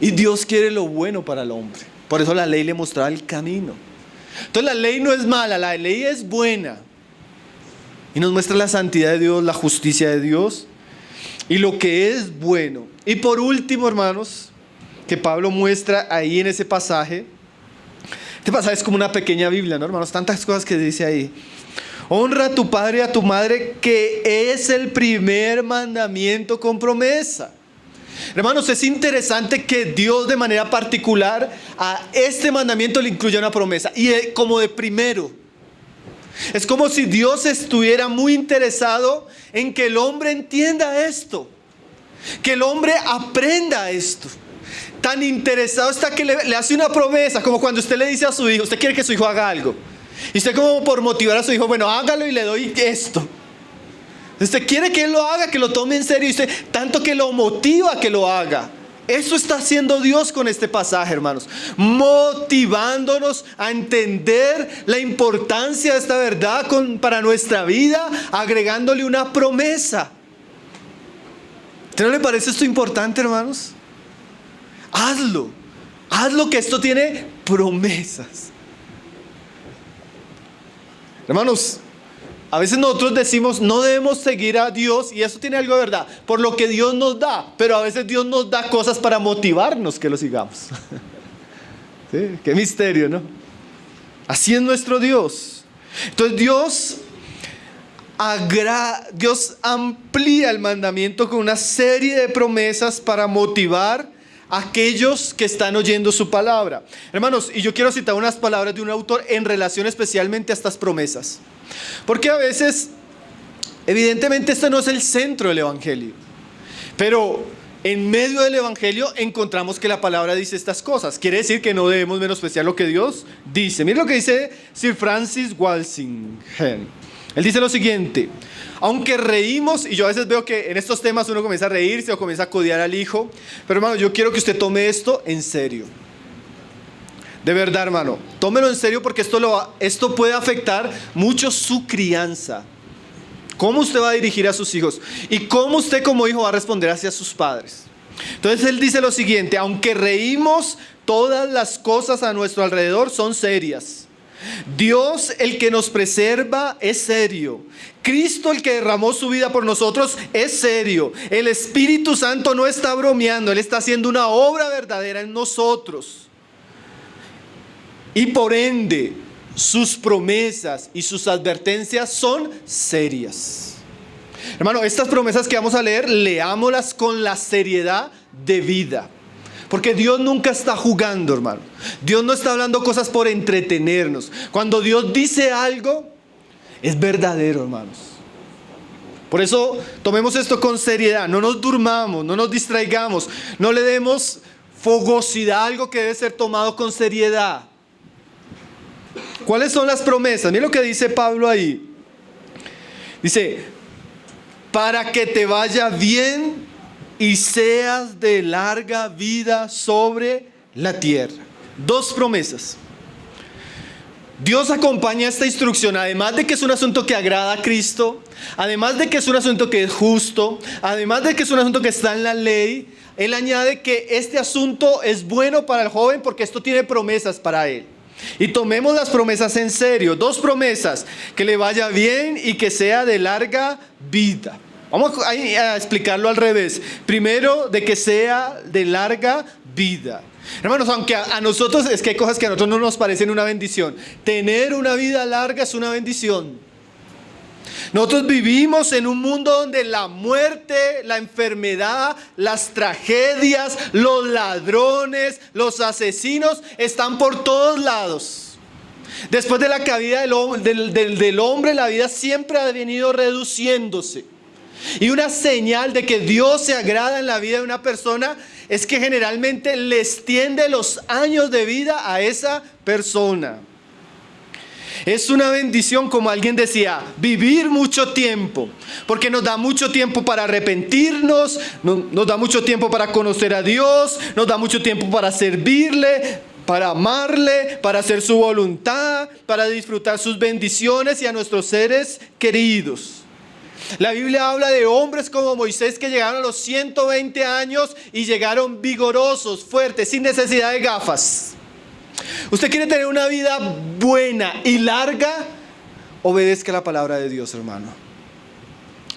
Y Dios quiere lo bueno para el hombre. Por eso la ley le mostraba el camino. Entonces la ley no es mala, la ley es buena. Y nos muestra la santidad de Dios, la justicia de Dios y lo que es bueno. Y por último, hermanos, que Pablo muestra ahí en ese pasaje. Este pasaje es como una pequeña Biblia, ¿no, hermanos? Tantas cosas que dice ahí. Honra a tu padre y a tu madre, que es el primer mandamiento con promesa. Hermanos, es interesante que Dios de manera particular a este mandamiento le incluya una promesa, y como de primero. Es como si Dios estuviera muy interesado en que el hombre entienda esto, que el hombre aprenda esto. Tan interesado está que le hace una promesa, como cuando usted le dice a su hijo, usted quiere que su hijo haga algo, y usted, como por motivar a su hijo, bueno, hágalo y le doy esto. Usted quiere que él lo haga, que lo tome en serio, y usted tanto que lo motiva a que lo haga. Eso está haciendo Dios con este pasaje, hermanos, motivándonos a entender la importancia de esta verdad para nuestra vida, agregándole una promesa. ¿No le parece esto importante, hermanos? Hazlo, que esto tiene promesas. Hermanos, a veces nosotros decimos no debemos seguir a Dios, y eso tiene algo de verdad, por lo que Dios nos da, pero a veces Dios nos da cosas para motivarnos que lo sigamos. ¿Sí? Qué misterio, ¿no? Así es nuestro Dios. Entonces Dios amplía el mandamiento con una serie de promesas para motivar a aquellos que están oyendo su palabra. Hermanos, y yo quiero citar unas palabras de un autor en relación especialmente a estas promesas. Porque a veces, evidentemente, este no es el centro del evangelio, pero en medio del Evangelio encontramos que la palabra dice estas cosas. Quiere decir que no debemos menospreciar lo que Dios dice. Mira lo que dice Sir Francis Walsingham. Él dice lo siguiente: aunque reímos, y yo a veces veo que en estos temas uno comienza a reírse o comienza a codiar al hijo, pero hermano, yo quiero que usted tome esto en serio. De verdad, hermano, tómelo en serio, porque esto puede afectar mucho su crianza. Cómo usted va a dirigir a sus hijos y cómo usted como hijo va a responder hacia sus padres. Entonces él dice lo siguiente: aunque reímos, todas las cosas a nuestro alrededor son serias. Dios, el que nos preserva, es serio. Cristo, el que derramó su vida por nosotros, es serio. El Espíritu Santo no está bromeando, Él está haciendo una obra verdadera en nosotros. Y por ende, sus promesas y sus advertencias son serias. Hermano, estas promesas que vamos a leer, leámoslas con la seriedad de vida. Porque Dios nunca está jugando, hermano. Dios no está hablando cosas por entretenernos. Cuando Dios dice algo, es verdadero, hermanos. Por eso tomemos esto con seriedad. No nos durmamos, no nos distraigamos, no le demos fogosidad a algo que debe ser tomado con seriedad. ¿Cuáles son las promesas? Mira lo que dice Pablo ahí. Dice: para que te vaya bien y seas de larga vida sobre la tierra. Dos promesas. Dios acompaña esta instrucción, además de que es un asunto que agrada a Cristo, además de que es un asunto que es justo, además de que es un asunto que está en la ley. Él añade que este asunto es bueno para el joven porque esto tiene promesas para él. Y tomemos las promesas en serio. Dos promesas: que le vaya bien y que sea de larga vida. Vamos a explicarlo al revés. Primero, de que sea de larga vida. Hermanos, aunque a nosotros es que hay cosas que a nosotros no nos parecen una bendición. Tener una vida larga es una bendición. Nosotros vivimos en un mundo donde la muerte, la enfermedad, las tragedias, los ladrones, los asesinos están por todos lados. Después de la caída del hombre, la vida siempre ha venido reduciéndose. Y una señal de que Dios se agrada en la vida de una persona es que generalmente le extiende los años de vida a esa persona. Es una bendición, como alguien decía, vivir mucho tiempo, porque nos da mucho tiempo para arrepentirnos, nos da mucho tiempo para conocer a Dios, nos da mucho tiempo para servirle, para amarle, para hacer su voluntad, para disfrutar sus bendiciones y a nuestros seres queridos. La Biblia habla de hombres como Moisés que llegaron a los 120 años y llegaron vigorosos, fuertes, sin necesidad de gafas. ¿Usted quiere tener una vida buena y larga? Obedezca la palabra de Dios, hermano.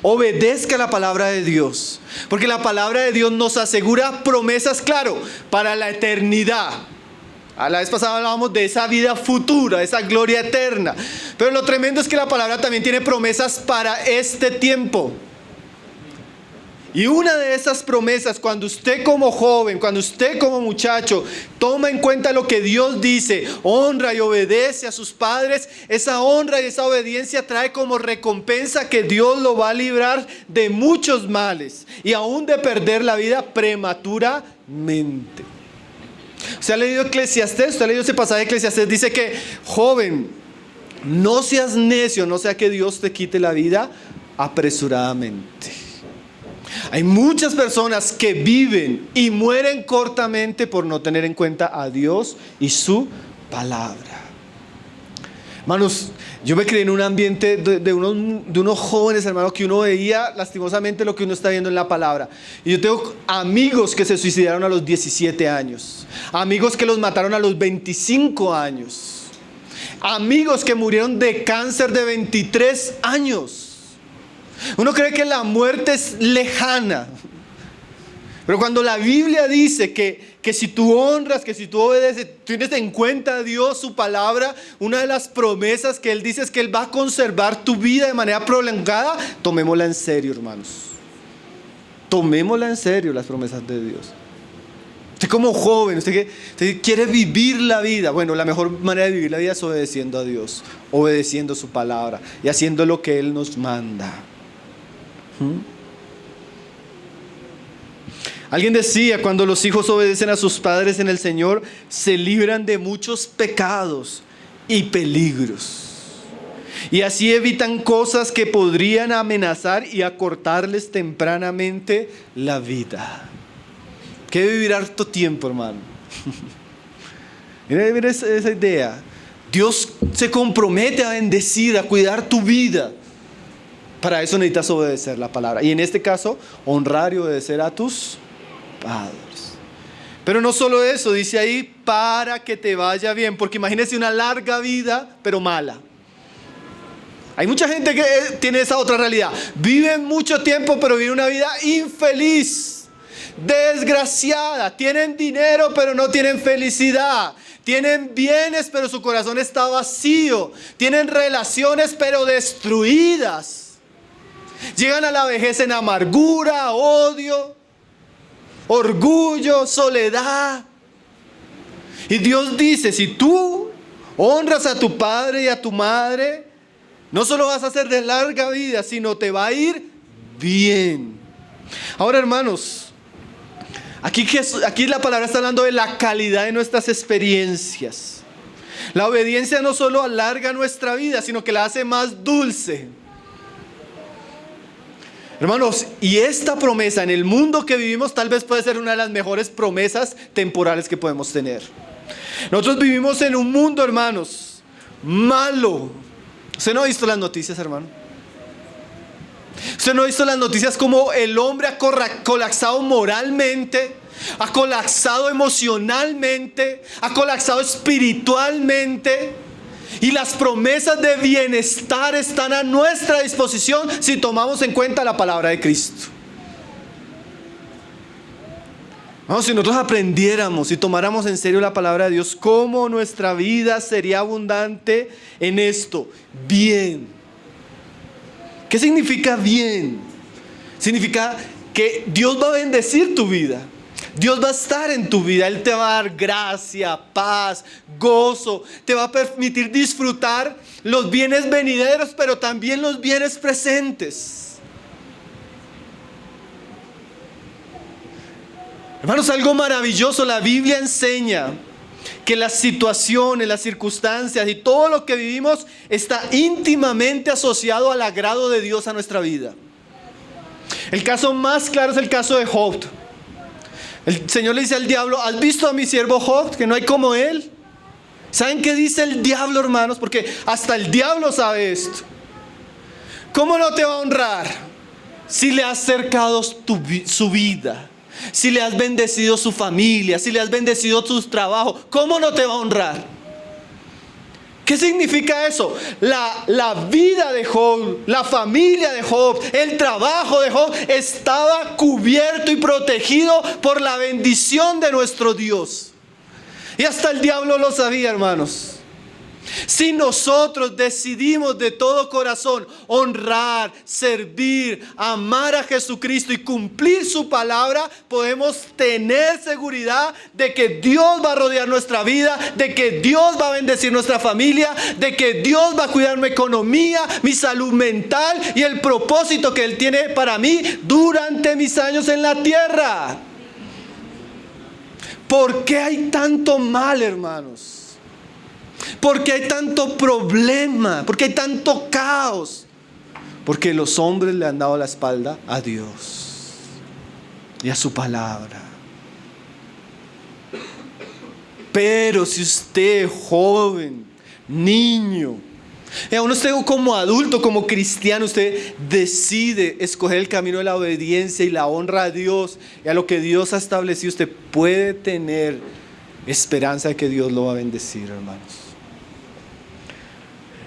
Obedezca la palabra de Dios, porque la palabra de Dios nos asegura promesas, claro, para la eternidad. A la vez pasada hablábamos de esa vida futura, esa gloria eterna. Pero lo tremendo es que la palabra también tiene promesas para este tiempo. Y una de esas promesas, cuando usted como joven, cuando usted como muchacho toma en cuenta lo que Dios dice, honra y obedece a sus padres, esa honra y esa obediencia trae como recompensa que Dios lo va a librar de muchos males y aún de perder la vida prematuramente. ¿Usted ha leído Eclesiastés? ¿Usted ha leído ese pasaje de Eclesiastés? Dice que, joven, no seas necio, no sea que Dios te quite la vida apresuradamente. Hay muchas personas que viven y mueren cortamente por no tener en cuenta a Dios y su palabra. Hermanos, yo me crié en un ambiente de unos jóvenes, hermanos, que uno veía lastimosamente lo que uno está viendo en la palabra. Y yo tengo amigos que se suicidaron a los 17 años. Amigos que los mataron a los 25 años. Amigos que murieron de cáncer de 23 años. Uno cree que la muerte es lejana. Pero cuando la Biblia dice que si tú honras, que si tú obedeces, tienes en cuenta a Dios, su palabra, una de las promesas que Él dice es que Él va a conservar tu vida de manera prolongada. Tomémosla en serio, hermanos. Tomémosla en serio las promesas de Dios. Usted como joven, usted quiere vivir la vida. Bueno, la mejor manera de vivir la vida es obedeciendo a Dios, obedeciendo su palabra y haciendo lo que Él nos manda. Alguien decía, cuando los hijos obedecen a sus padres en el Señor, se libran de muchos pecados y peligros. Y así evitan cosas que podrían amenazar y acortarles tempranamente la vida. ¿Qué vivir harto tiempo, hermano? Mira esa idea. Dios se compromete a bendecir, a cuidar tu vida. Para eso necesitas obedecer la palabra. Y en este caso, honrar y obedecer a tus padres. Pero no solo eso, dice ahí, para que te vaya bien. Porque imagínese una larga vida, pero mala. Hay mucha gente que tiene esa otra realidad. Viven mucho tiempo, pero viven una vida infeliz, desgraciada. Tienen dinero, pero no tienen felicidad. Tienen bienes, pero su corazón está vacío. Tienen relaciones, pero destruidas. Llegan a la vejez en amargura, odio, orgullo, soledad. Y Dios dice, si tú honras a tu padre y a tu madre, no solo vas a hacer de larga vida, sino te va a ir bien. Ahora, hermanos, aquí la palabra está hablando de la calidad de nuestras experiencias. La obediencia no solo alarga nuestra vida, sino que la hace más dulce. Hermanos, y esta promesa en el mundo que vivimos tal vez puede ser una de las mejores promesas temporales que podemos tener. Nosotros vivimos en un mundo, hermanos, malo. ¿Usted no ha visto las noticias, hermano? ¿Usted no ha visto las noticias como el hombre ha colapsado moralmente, ha colapsado emocionalmente, ha colapsado espiritualmente? Y las promesas de bienestar están a nuestra disposición si tomamos en cuenta la palabra de Cristo. Vamos, si nosotros aprendiéramos y tomáramos en serio la palabra de Dios, ¿cómo nuestra vida sería abundante en esto? Bien. ¿Qué significa bien? Significa que Dios va a bendecir tu vida. Dios va a estar en tu vida. Él te va a dar gracia, paz, gozo. Te va a permitir disfrutar los bienes venideros, pero también los bienes presentes. Hermanos, algo maravilloso. La Biblia enseña que las situaciones, las circunstancias y todo lo que vivimos está íntimamente asociado al agrado de Dios a nuestra vida. El caso más claro es el caso de Job. El Señor le dice al diablo, ¿has visto a mi siervo Job, que no hay como él? ¿Saben qué dice el diablo, hermanos? Porque hasta el diablo sabe esto. ¿Cómo no te va a honrar si le has cercado su vida? Si le has bendecido su familia, si le has bendecido sus trabajos, ¿cómo no te va a honrar? ¿Qué significa eso? La vida de Job, la familia de Job, el trabajo de Job estaba cubierto y protegido por la bendición de nuestro Dios. Y hasta el diablo lo sabía, hermanos. Si nosotros decidimos de todo corazón honrar, servir, amar a Jesucristo y cumplir su palabra, podemos tener seguridad de que Dios va a rodear nuestra vida, de que Dios va a bendecir nuestra familia, de que Dios va a cuidar mi economía, mi salud mental y el propósito que Él tiene para mí durante mis años en la tierra. ¿Por qué hay tanto mal, hermanos? ¿Por qué hay tanto problema? ¿Por qué hay tanto caos? Porque los hombres le han dado la espalda a Dios y a su palabra. Pero si usted, joven, niño, y aún usted como adulto, como cristiano, usted decide escoger el camino de la obediencia y la honra a Dios y a lo que Dios ha establecido, usted puede tener esperanza de que Dios lo va a bendecir, hermanos.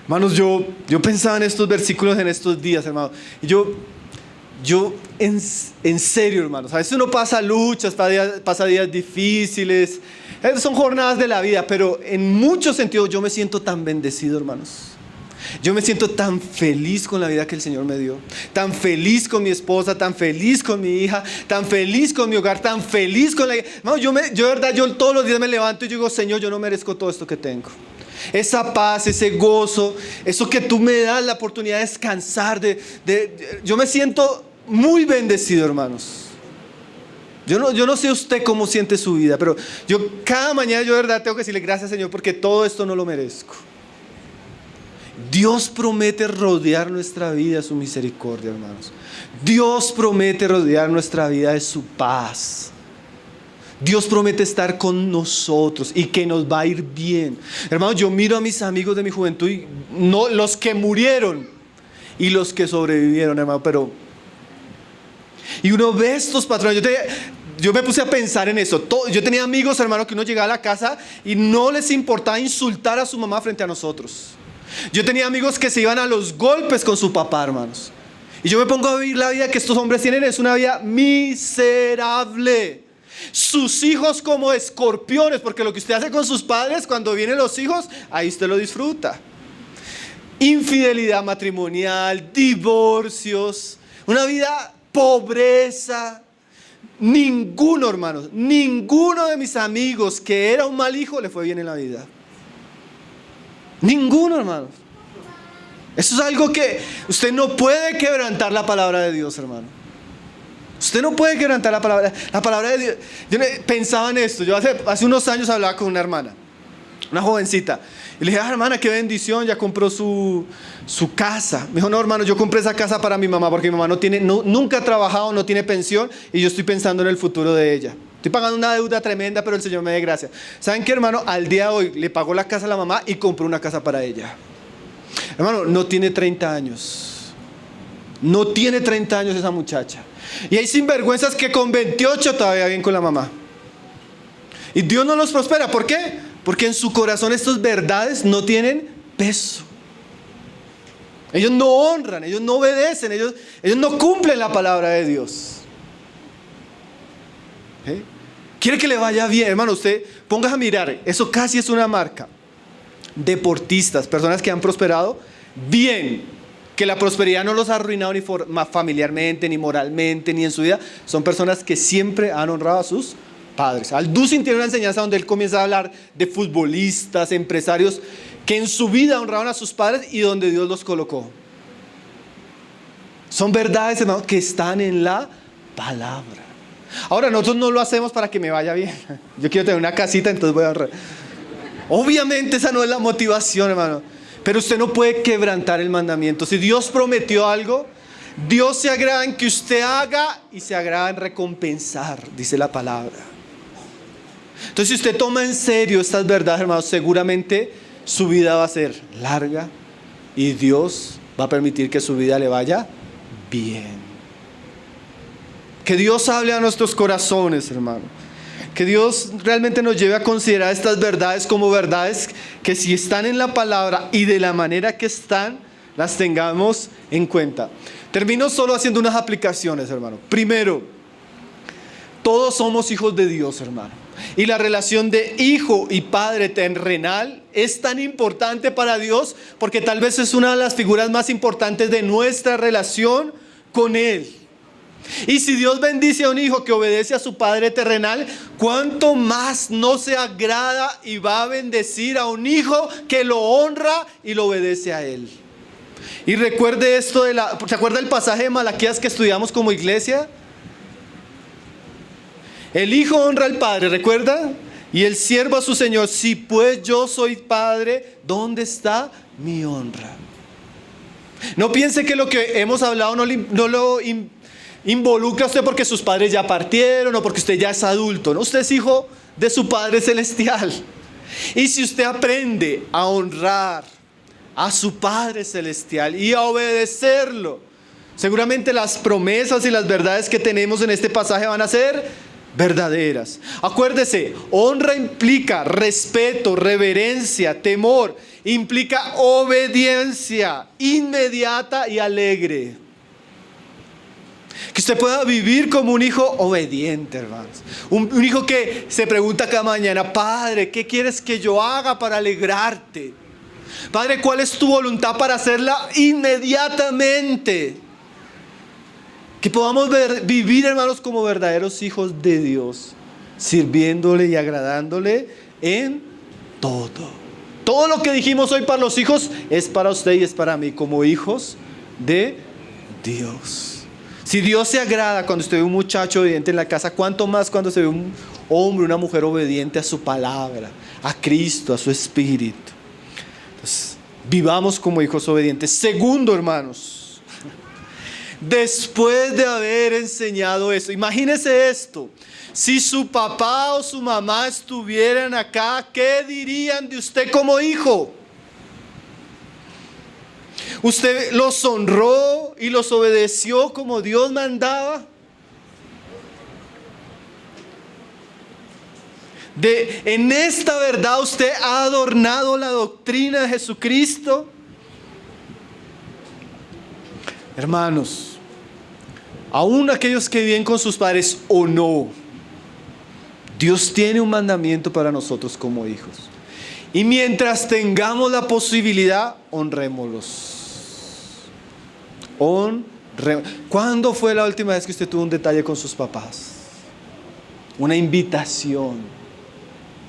Hermanos, yo pensaba en estos versículos en estos días, hermanos. Y yo en serio, hermanos, a veces uno pasa luchas, pasa días difíciles, son jornadas de la vida, pero en muchos sentidos yo me siento tan bendecido, hermanos. Yo me siento tan feliz con la vida que el Señor me dio, tan feliz con mi esposa, tan feliz con mi hija, tan feliz con mi hogar, tan feliz con la... No, yo de verdad, yo todos los días me levanto y digo, Señor, yo no merezco todo esto que tengo. Esa paz, ese gozo, eso que tú me das la oportunidad de descansar, yo me siento muy bendecido, hermanos. Yo no sé usted cómo siente su vida, pero cada mañana yo de verdad tengo que decirle gracias, Señor, porque todo esto no lo merezco. Dios promete rodear nuestra vida de su misericordia, hermanos. Dios promete rodear nuestra vida de su paz. Dios promete estar con nosotros y que nos va a ir bien. Hermanos, yo miro a mis amigos de mi juventud, y no los que murieron y los que sobrevivieron, hermano, y uno ve estos patrones. Yo me puse a pensar en eso. Yo tenía amigos, hermano, que uno llegaba a la casa y no les importaba insultar a su mamá frente a nosotros. Yo tenía amigos que se iban a los golpes con su papá, hermanos. Y yo me pongo a vivir la vida que estos hombres tienen. Es una vida miserable. Sus hijos como escorpiones, porque lo que usted hace con sus padres cuando vienen los hijos, ahí usted lo disfruta. Infidelidad matrimonial, divorcios, una vida pobreza. Ninguno, hermanos, ninguno de mis amigos que era un mal hijo le fue bien en la vida. Ninguno, hermanos. Eso es algo que usted no puede quebrantar la palabra de Dios, hermano. Usted no puede quebrantar la palabra de Dios. Yo pensaba en esto. Yo hace unos años hablaba con una hermana, una jovencita, y le dije, hermana, qué bendición, ya compró su casa. Me dijo, no, hermano, yo compré esa casa para mi mamá, porque mi mamá nunca ha trabajado, no tiene pensión, y yo estoy pensando en el futuro de ella. Estoy pagando una deuda tremenda, pero el Señor me dé gracia. ¿Saben qué, hermano? Al día de hoy le pagó la casa a la mamá y compró una casa para ella. Hermano, no tiene 30 años. No tiene 30 años esa muchacha. Y hay sinvergüenzas que con 28 todavía viven con la mamá. Y Dios no los prospera. ¿Por qué? Porque en su corazón estas verdades no tienen peso. Ellos no honran, ellos no obedecen, ellos no cumplen la palabra de Dios. ¿Eh? Quiere que le vaya bien, hermano. Usted ponga a mirar, eso casi es una marca. Deportistas, personas que han prosperado bien, que la prosperidad no los ha arruinado ni familiarmente, ni moralmente, ni en su vida. Son personas que siempre han honrado a sus padres. Alducin tiene una enseñanza donde él comienza a hablar de futbolistas, empresarios que en su vida honraron a sus padres y donde Dios los colocó. Son verdades, hermano, que están en la palabra. Ahora, nosotros no lo hacemos para que me vaya bien. Yo quiero tener una casita, entonces voy a ahorrar. Obviamente esa no es la motivación, hermano. Pero usted no puede quebrantar el mandamiento. Si Dios prometió algo, Dios se agrada en que usted haga y se agrada en recompensar, dice la palabra. Entonces, si usted toma en serio estas verdades, hermanos, seguramente su vida va a ser larga y Dios va a permitir que su vida le vaya bien. Que Dios hable a nuestros corazones, hermano. Que Dios realmente nos lleve a considerar estas verdades como verdades que, si están en la palabra y de la manera que están, las tengamos en cuenta. Termino solo haciendo unas aplicaciones, hermano. Primero, todos somos hijos de Dios, hermano. Y la relación de hijo y padre terrenal es tan importante para Dios porque tal vez es una de las figuras más importantes de nuestra relación con Él. Y si Dios bendice a un hijo que obedece a su padre terrenal, ¿cuánto más no se agrada y va a bendecir a un hijo que lo honra y lo obedece a Él? Y recuerde esto ¿se acuerda el pasaje de Malaquías que estudiamos como iglesia? El hijo honra al padre, ¿recuerda? Y el siervo a su señor. Si pues yo soy padre, ¿dónde está mi honra? No piense que lo que hemos hablado no lo involucra a usted porque sus padres ya partieron o porque usted ya es adulto, ¿no? Usted es hijo de su Padre Celestial. Y si usted aprende a honrar a su Padre Celestial y a obedecerlo, seguramente las promesas y las verdades que tenemos en este pasaje van a ser verdaderas. Acuérdese, honra implica respeto, reverencia, temor, implica obediencia inmediata y alegre. Que usted pueda vivir como un hijo obediente, hermanos. Un hijo que se pregunta cada mañana: Padre, ¿qué quieres que yo haga para alegrarte? Padre, ¿cuál es tu voluntad para hacerla inmediatamente? Que podamos vivir, hermanos, como verdaderos hijos de Dios, sirviéndole y agradándole en todo. Todo lo que dijimos hoy para los hijos es para usted y es para mí, como hijos de Dios. Si Dios se agrada cuando usted ve un muchacho obediente en la casa, ¿cuánto más cuando se ve un hombre, una mujer obediente a su palabra, a Cristo, a su Espíritu? Entonces, vivamos como hijos obedientes. Segundo, hermanos, después de haber enseñado eso, imagínese esto: si su papá o su mamá estuvieran acá, ¿qué dirían de usted como hijo? ¿Usted los honró y los obedeció como Dios mandaba? En esta verdad usted ha adornado la doctrina de Jesucristo. Hermanos, aún aquellos que viven con sus padres o no, Dios tiene un mandamiento para nosotros como hijos. Y mientras tengamos la posibilidad, honrémoslos. ¿Cuándo fue la última vez que usted tuvo un detalle con sus papás? Una invitación.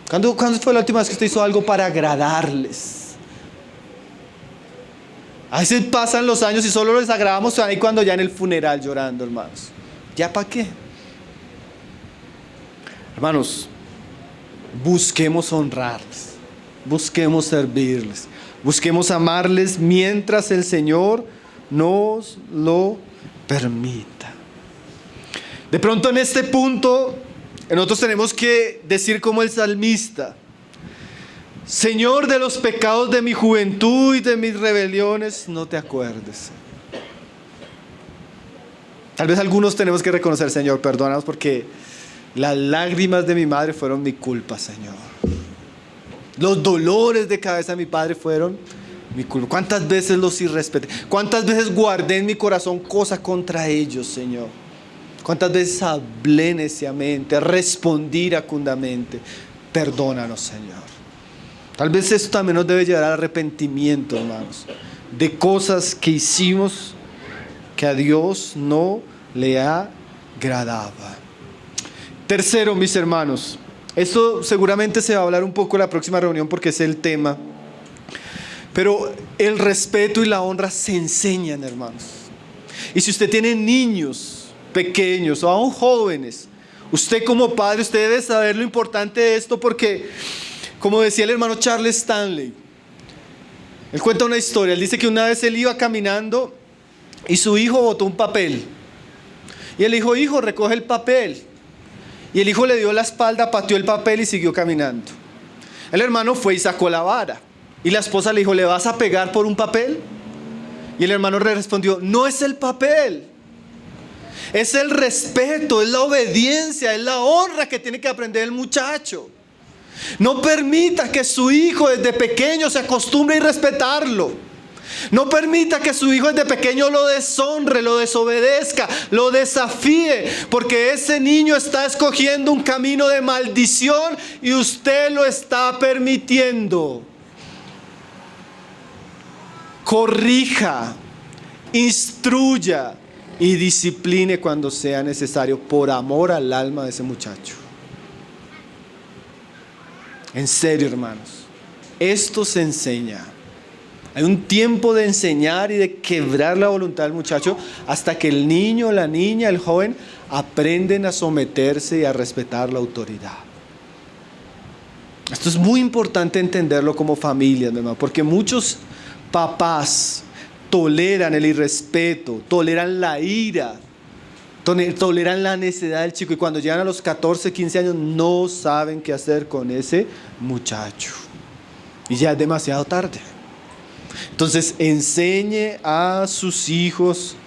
¿Cuándo fue la última vez que usted hizo algo para agradarles? A veces pasan los años y solo les agradamos ahí cuando ya en el funeral llorando, hermanos. ¿Ya para qué? Hermanos, busquemos honrarles, busquemos servirles, busquemos amarles mientras el Señor nos lo permita. De pronto en este punto nosotros tenemos que decir como el salmista: Señor, de los pecados de mi juventud y de mis rebeliones no te acuerdes. Tal vez algunos tenemos que reconocer: Señor, perdónanos porque las lágrimas de mi madre fueron mi culpa, Señor. Los dolores de cabeza de mi padre fueron mi culpa. ¿Cuántas veces los irrespeté? ¿Cuántas veces guardé en mi corazón cosas contra ellos, Señor? ¿Cuántas veces hablé neciamente, respondí iracundamente? Perdónanos, Señor. Tal vez esto también nos debe llevar al arrepentimiento, hermanos, de cosas que hicimos que a Dios no le agradaba. Tercero, mis hermanos, esto seguramente se va a hablar un poco en la próxima reunión porque es el tema. Pero el respeto y la honra se enseñan, hermanos. Y si usted tiene niños pequeños o aún jóvenes, usted como padre, usted debe saber lo importante de esto porque, como decía el hermano Charles Stanley, él cuenta una historia. Él dice que una vez él iba caminando y su hijo botó un papel. Y él dijo: hijo, recoge el papel. Y el hijo le dio la espalda, pateó el papel y siguió caminando. El hermano fue y sacó la vara. Y la esposa le dijo: ¿le vas a pegar por un papel? Y el hermano le respondió: no es el papel, es el respeto, es la obediencia, es la honra que tiene que aprender el muchacho. No permita que su hijo desde pequeño se acostumbre a respetarlo. No permita que su hijo desde pequeño lo deshonre, lo desobedezca, lo desafíe, porque ese niño está escogiendo un camino de maldición y usted lo está permitiendo. Corrija, instruya y discipline cuando sea necesario, por amor al alma de ese muchacho. En serio, hermanos, esto se enseña. Hay un tiempo de enseñar y de quebrar la voluntad del muchacho hasta que el niño, la niña, el joven aprenden a someterse y a respetar la autoridad. Esto es muy importante entenderlo como familia, hermano, porque muchos papás toleran el irrespeto, toleran la ira, toleran la necedad del chico, y cuando llegan a los 14, 15 años no saben qué hacer con ese muchacho y ya es demasiado tarde. Entonces enseñe a sus hijos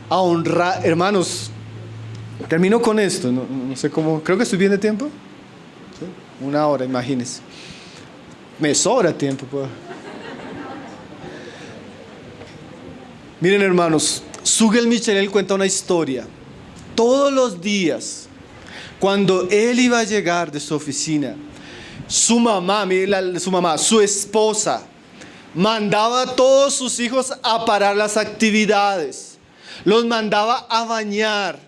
a honrar. Hermanos, termino con esto, no sé cómo, creo que estoy bien de tiempo. ¿Sí? 1 hora, imagínense. Me sobra tiempo, pues. Miren, hermanos, Sugel Michelel cuenta una historia. Todos los días, cuando él iba a llegar de su oficina, su mamá, su esposa, mandaba a todos sus hijos a parar las actividades. Los mandaba a bañar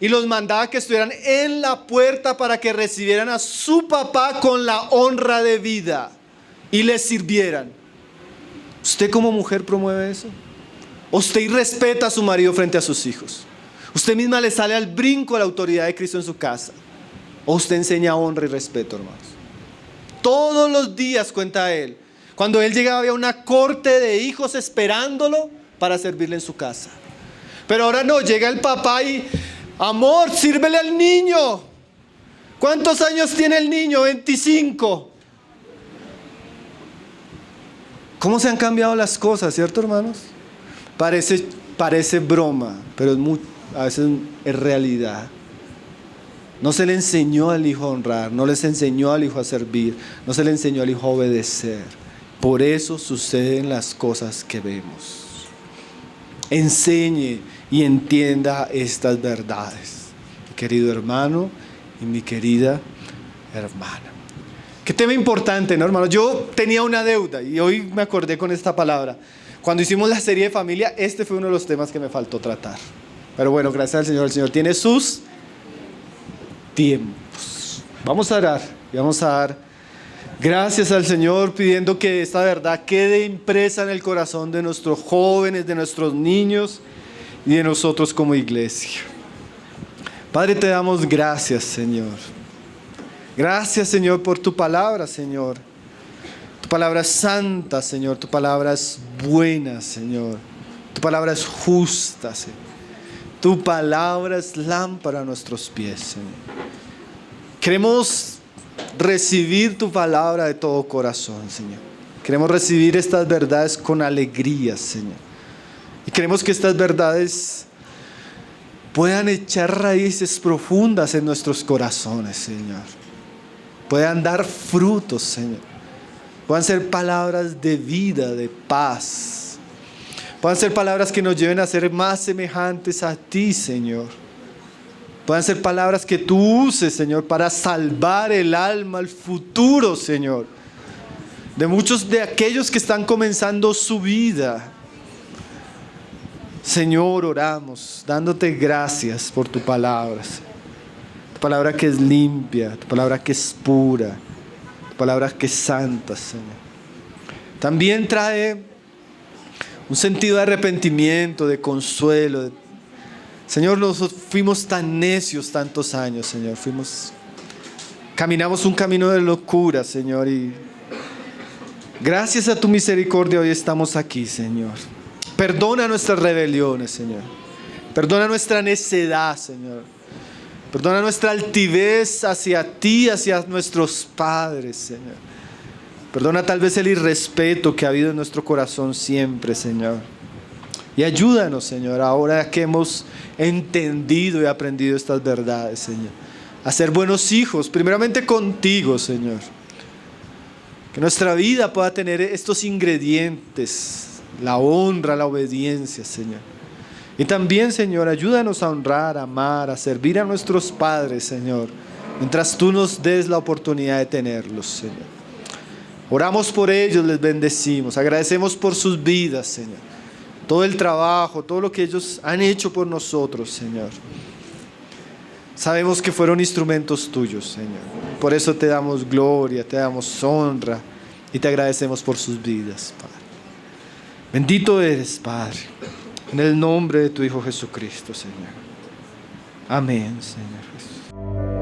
y los mandaba que estuvieran en la puerta para que recibieran a su papá con la honra de vida y les sirvieran. ¿Usted como mujer promueve eso? ¿Usted irrespeta a su marido frente a sus hijos? Usted misma le sale al brinco a la autoridad de Cristo en su casa. ¿O usted enseña honra y respeto, hermanos? Todos los días, cuenta él, cuando él llegaba había una corte de hijos esperándolo para servirle en su casa. Pero ahora no, llega el papá y, amor, sírvele al niño. ¿Cuántos años tiene el niño? 25. ¿Cómo se han cambiado las cosas, cierto, hermanos? Parece broma, pero a veces es realidad. No se le enseñó al hijo a honrar, no les enseñó al hijo a servir, no se le enseñó al hijo a obedecer. Por eso suceden las cosas que vemos. Enseñe y entienda estas verdades, mi querido hermano y mi querida hermana. Qué tema importante, ¿no, hermano? Yo tenía una deuda y hoy me acordé con esta palabra. Cuando hicimos la serie de familia, este fue uno de los temas que me faltó tratar. Pero bueno, gracias al Señor. El Señor tiene sus tiempos. Vamos a orar y vamos a dar gracias al Señor pidiendo que esta verdad quede impresa en el corazón de nuestros jóvenes, de nuestros niños y de nosotros como iglesia. Padre, te damos gracias, Señor. Gracias, Señor, por tu palabra, Señor. Tu palabra es santa, Señor. Tu palabra es buena, Señor. Tu palabra es justa, Señor. Tu palabra es lámpara a nuestros pies, Señor. Queremos recibir tu palabra de todo corazón, Señor. Queremos recibir estas verdades con alegría, Señor. Y queremos que estas verdades puedan echar raíces profundas en nuestros corazones, Señor. Puedan dar frutos, Señor. Puedan ser palabras de vida, de paz. Puedan ser palabras que nos lleven a ser más semejantes a ti, Señor. Puedan ser palabras que tú uses, Señor, para salvar el alma, el futuro, Señor, de muchos de aquellos que están comenzando su vida. Señor, oramos, dándote gracias por tu palabra, tu palabra que es limpia, tu palabra que es pura, tu palabra que es santa, Señor. También trae un sentido de arrepentimiento, de consuelo. Señor, nosotros fuimos tan necios tantos años, Señor. Caminamos un camino de locura, Señor, y gracias a tu misericordia hoy estamos aquí, Señor. Perdona nuestras rebeliones, Señor. Perdona nuestra necedad, Señor. Perdona nuestra altivez hacia ti, hacia nuestros padres, Señor. Perdona tal vez el irrespeto que ha habido en nuestro corazón siempre, Señor. Y ayúdanos, Señor, ahora que hemos entendido y aprendido estas verdades, Señor, a ser buenos hijos, primeramente contigo, Señor. Que nuestra vida pueda tener estos ingredientes, la honra, la obediencia, Señor. Y también, Señor, ayúdanos a honrar, a amar, a servir a nuestros padres, Señor, mientras tú nos des la oportunidad de tenerlos, Señor. Oramos por ellos, les bendecimos, agradecemos por sus vidas, Señor. Todo el trabajo, todo lo que ellos han hecho por nosotros, Señor. Sabemos que fueron instrumentos tuyos, Señor. Por eso te damos gloria, te damos honra y te agradecemos por sus vidas, Padre. Bendito eres, Padre, en el nombre de tu Hijo Jesucristo, Señor. Amén, Señor Jesús.